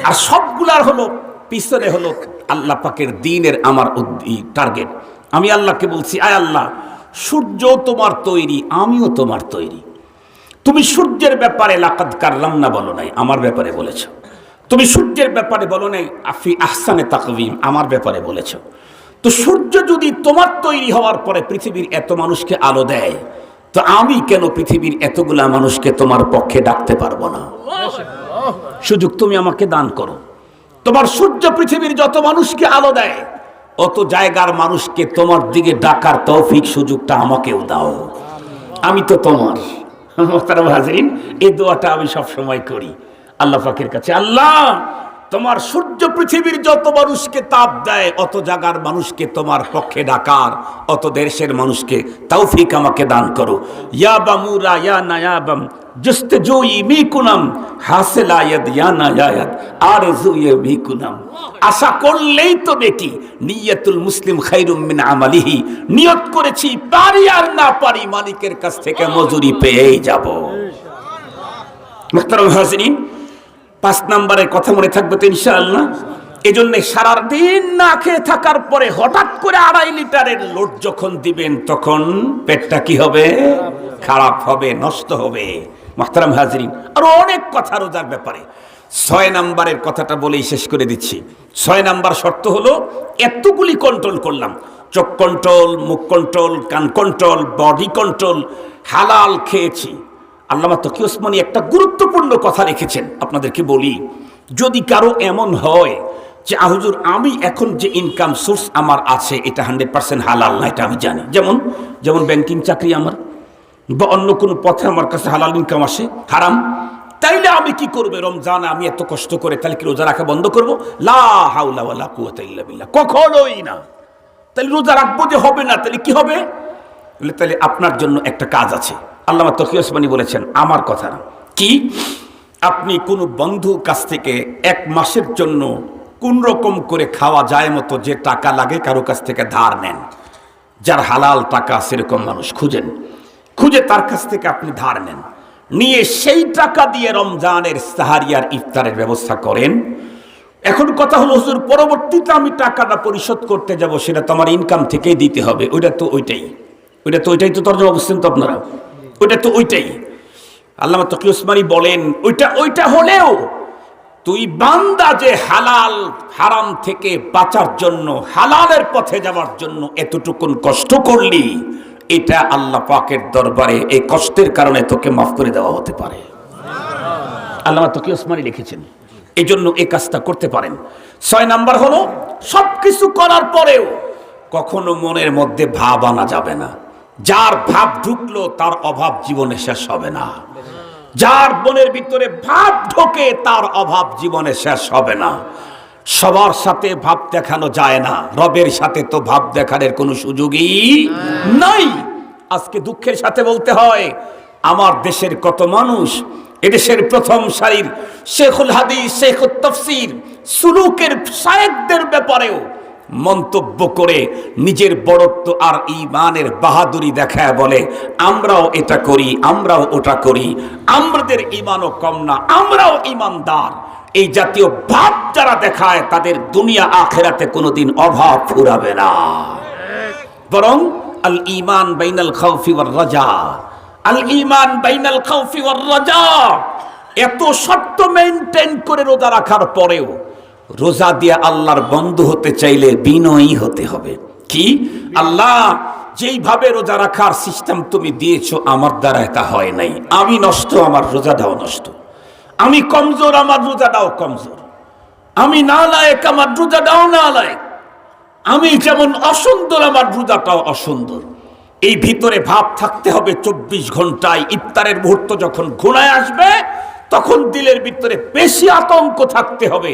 আর সবগুলার হলো পিছনে হলো আল্লাহ পাকের দ্বীনের আমার টার্গেট। আমি আল্লাহকে বলছি, আয় আল্লাহ, সূর্য তোমার তৈরি, আমিও তোমার তৈরি। তুমি সূর্যের ব্যাপারে লাকাদ কাররামনা বলো নাই, আমার ব্যাপারে বলেছ। তুমি সূর্যের ব্যাপারে বলো নাই আফি আহসানে তাকওয়িম, আমার ব্যাপারে বলেছ। তো সূর্য যদি তোমার তৈরি হওয়ার পরে পৃথিবীর এত মানুষকে আলো দেয়, তো আমি কেন পৃথিবীর এতগুলা মানুষকে তোমার পক্ষে ডাকতে পারবো না? সুযোগ তুমি আমাকে দান করো। তোমার সূর্য পৃথিবীর যত মানুষকে আলো দেয়, অত জায়গার মানুষকে তোমার দিকে ডাকার তৌফিক সুযোগটা আমাকেও দাও, আমি তো তোমার। মুহতারাম হাজরিন, এই দোয়াটা আমি সব সময় করি আল্লাহ পাকের কাছে, আল্লাহ তোমার সূর্য পৃথিবীর যত মানুষকে তাপ দেয়, অত জায়গার মানুষকে তোমার পক্ষে ডাকার, অত দেশের মানুষকে তৌফিক আমাকে দান করো। ইয়া বামুরা ইয়া নায়াবাম জুস্তজুই মিকুনাম হাসিলা ইয়াদ ইয়া নায়ায়াত আরজু ইয়া মিকুনাম। আশা করলেই তো দেখি নিয়াতুল মুসলিম খায়রুম মিন আমালিহি, নিয়ত করেছি পারি আর না পারি মালিকের কাছ থেকে মজুরি পেয়েই যাব। মুহতারাম হাজরিন, 5 নম্বরের কথা মনে থাকবে তো ইনশাআল্লাহ। এই জন্য সারাদিন না খেয়ে থাকার পরে হঠাৎ করে 2.5 লিটারের লোড যখন দিবেন, তখন পেটটা কি হবে? খারাপ হবে, নষ্ট হবে। মুহতারাম হাজরিন, আর অনেক কথা রোজার ব্যাপারে। 6 নম্বরের কথাটা বলেই শেষ করে দিচ্ছি। 6 নম্বর শর্ত হলো, এতগুলি কন্ট্রোল করলাম, চোখ কন্ট্রোল, মুখ কন্ট্রোল, কান কন্ট্রোল, বডি কন্ট্রোল, হালাল খেয়েছি। আল্লামা তকি ওসমানী একটা গুরুত্বপূর্ণ কথা রেখেছেন, আপনাদেরকে বলি। যদি কারো এমন হয় যে হুজুর আমি এখন যে ইনকাম সোর্স আমার আছে এটা 100% হালাল না, এটা আমি জানি, যেমন ব্যাংকিং চাকরি আমার, বা অন্য কোনো পথে আমার কাছে হালাল ইনকাম আসে, হারাম, তাইলে আমি কি করব? রমজানে আমি এত কষ্ট করে তাহলে কি রোজা রাখা বন্ধ করব? লা হাওলা ওয়ালা কুওয়াতা ইল্লা বিল্লাহ, কখনোই না। তাহলে রোজা রাখবো যে হবে না, তাহলে কি হবে? তাহলে আপনার জন্য একটা কাজ আছে। আল্লামা তকি ওসমানী বলেছেন, আমার কথা না, কি? আপনি কোনো বন্ধুর কাছ থেকে 1 মাসের জন্য কোন রকম করে খাওয়া যায় মতো যে টাকা লাগে কারো কাছ থেকে ধার নেন। যার হালাল টাকা সেরকম মানুষ খুঁজে তার কাছ থেকে আপনি ধার নেন, নিয়ে সেই টাকা দিয়ে রমজানের সাহারিয়ার ইফতারের ব্যবস্থা করেন। এখন কথা হলো, হুজুর পরবর্তীতে আমি টাকাটা পরিশোধ করতে যাব, সেটা তো আমার ইনকাম থেকেই দিতে হবে। ওইটাই তো তর্জমা বুঝছেন তো আপনারা, ওইটা তো ওইটাই। আল্লামা তকি উসমানী বলেন ওইটা হলেও তুই বান্দা যে হালাল হারাম থেকে বাঁচার জন্য, হালালের পথে যাওয়ার জন্য এতটুকুন কষ্ট করলি, এটা আল্লাহ পাকের দরবারে এই কষ্টের কারণে তোকে মাফ করে দেওয়া হতে পারে। আল্লামা তকি উসমানী লিখেছেন, এই জন্য এই কাজটা করতে পারেন। 6 নাম্বার হলো, সবকিছু করার পরেও কখনো মনের মধ্যে ভাব আনা যাবে না। যার ভাব ঢুকলো তার অভাব জীবনে শেষ হবে না। যার মনের ভিতরে ভাব ঢোকে তার অভাব জীবনে শেষ হবে না। সবার সাথে ভাব দেখানো যায় না, রবের সাথে তো ভাব দেখানোর কোনো সুযোগই নাই। আজকে দুঃখের সাথে বলতে হয়, আমার দেশের কত মানুষ, এদেশের প্রথম সারির শেখুল হাদিস, শেখুল তাফসীর, সুলুকের শায়েখদের ব্যাপারেও মন্তব্য করে নিজের বড়ত্ব আর ঈমানের বাহাদুরি দেখায় বলে আমরাও এটা করি, আমরাও ওটা করি, আমাদের ঈমানও কম না, আমরাও ঈমানদার। এই জাতীয় ভাব যারা দেখায় তাদের দুনিয়া আখিরাতে কোনোদিন অভাব ফুরাবে না। বরং আল ঈমান বাইনাল খাউফি ওয়ার রাজা, আল ঈমান বাইনাল খাউফি ওয়ার রাজা, এত শর্ত মেইনটেইন করে রোজা রাখার পরেও রোজা দিয়ে আল্লাহর বন্ধু হতে চাইলে বিনয়ী হতে হবে। কি আল্লাহ, যেইভাবে রোজা রাখার সিস্টেম তুমি দিয়েছো আমার দ্বারা তা হয় নাই, আমি নষ্ট, আমার রোজাটাও নষ্ট, আমি কমজোর, আমার রোজাটাও কমজোর, আমি নালায়েক, আমার রোজাটাও নালায়েক, আমি যেমন অসুন্দর আমার রোজাটাও অসুন্দর। এই ভিতরে ভাব থাকতে হবে 24 ঘন্টায়। ইফতারের মুহূর্ত যখন ঘুনায় আসবে তখন দিলের ভিতরে বেশি আতঙ্ক থাকতে হবে,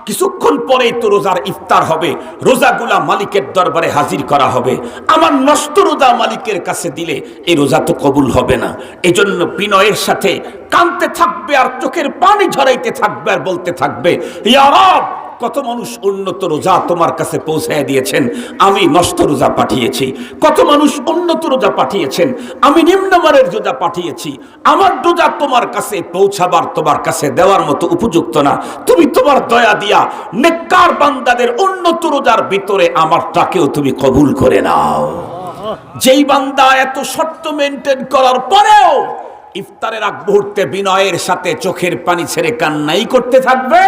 কিছুক্ষণ পরেই তো রোজার ইফতার হবে, রোজাগুলা মালিকের দরবারে হাজির করা হবে, আমার নষ্ট রোজা মালিকের কাছে দিলে এই রোজা তো কবুল হবে না। এই জন্য বিনয়ের সাথে কাঁদতে থাকবে আর চোখের পানি ঝরাইতে থাকবে আর বলতে থাকবে, ইয়া রব, কত মানুষ উন্নত রোজা তোমার কাছে পৌঁছায় দিয়েছেন, আমি নষ্ট রোজা পাঠিয়েছি। কত মানুষ উন্নত রোজা পাঠিয়েছেন, আমি নিম্নমানের রোজা পাঠিয়েছি। আমার রোজা তোমার কাছে পৌঁছাবার, তোমার কাছে দেওয়ার মতো উপযুক্ত না। তুমি তোমার দয়া দিয়া নেককার বান্দাদের উন্নত রোজার ভিতরে আমারটাকেও তুমি কবুল করে নাও। যেই বান্দা এত শর্ত মেনটেন করার পরেও ইফতারের আগ মুহূর্তে বিনয়ের সাথে চোখের পানি ছেড়ে কান্নাই করতে থাকবে,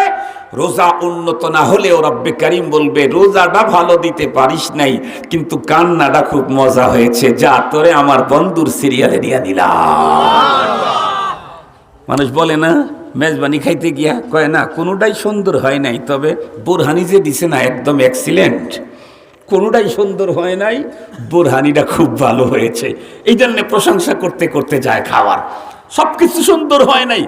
রোজা উন্নত না হলেও রব্বে কারীম বলবে রোজাটা ভালো দিতে পারিস নাই, কিন্তু কান্নাটা খুব মজা হয়েছে, যা তোরে আমার বন্ধুর সিরিয়ালে নিয়ে দিলাম। মানুষ বলে না, মেজবানি খাইতে গিয়া কয় না কোনোটাই সুন্দর হয় নাই, তবে বুরহানি যে দিছে না একদম এক্সিলেন্ট, কোনোটাই সুন্দর হয় নাই, বুরহানিটা খুব ভালো হয়েছে। এই জন্য প্রশংসা করতে করতে যায় খাবার। সবকিছু সুন্দর হয় নাই,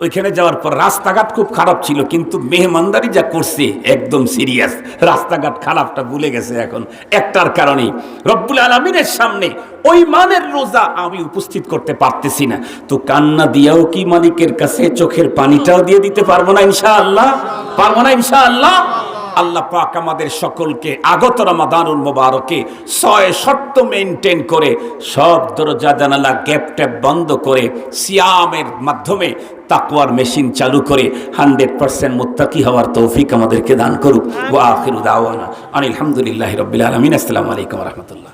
ওইখানে যাওয়ার পর রাস্তাঘাট খুব খারাপ ছিল, কিন্তু মেহমানদারি যা করছে একদম সিরিয়াস। রাস্তাঘাট খারাপটা ভুলে গেছে এখন একটার কারণেই, রব্বুল আলামিনের সামনে ওই মানের রোজা আমি উপস্থিত করতে পারতেছি না। তো কান্না দিয়াও কি মালিকের কাছে চোখের পানিটাও দিয়ে দিতে পারবো না ইনশাআল্লাহ? পারবো না ইনশাআল্লাহ? আল্লাহ পাক আমাদের সকলকে আগত রমাদানুল মুবারকে 6 শর্ত মেইনটেইন করে সব দরজা জানালা গ্যাপ ট্যাপ বন্ধ করে সিয়ামের মাধ্যমে তাকওয়ার মেশিন চালু করে 100% মুত্তাকি হওয়ার তৌফিক আমাদেরকে দান করুক। ওয়া আখিরু দাওয়ানা আনিল হামদুলিল্লাহি রাব্বিল আলামিন। আসসালামু আলাইকুম ওয়া রাহমাতুল্লাহ।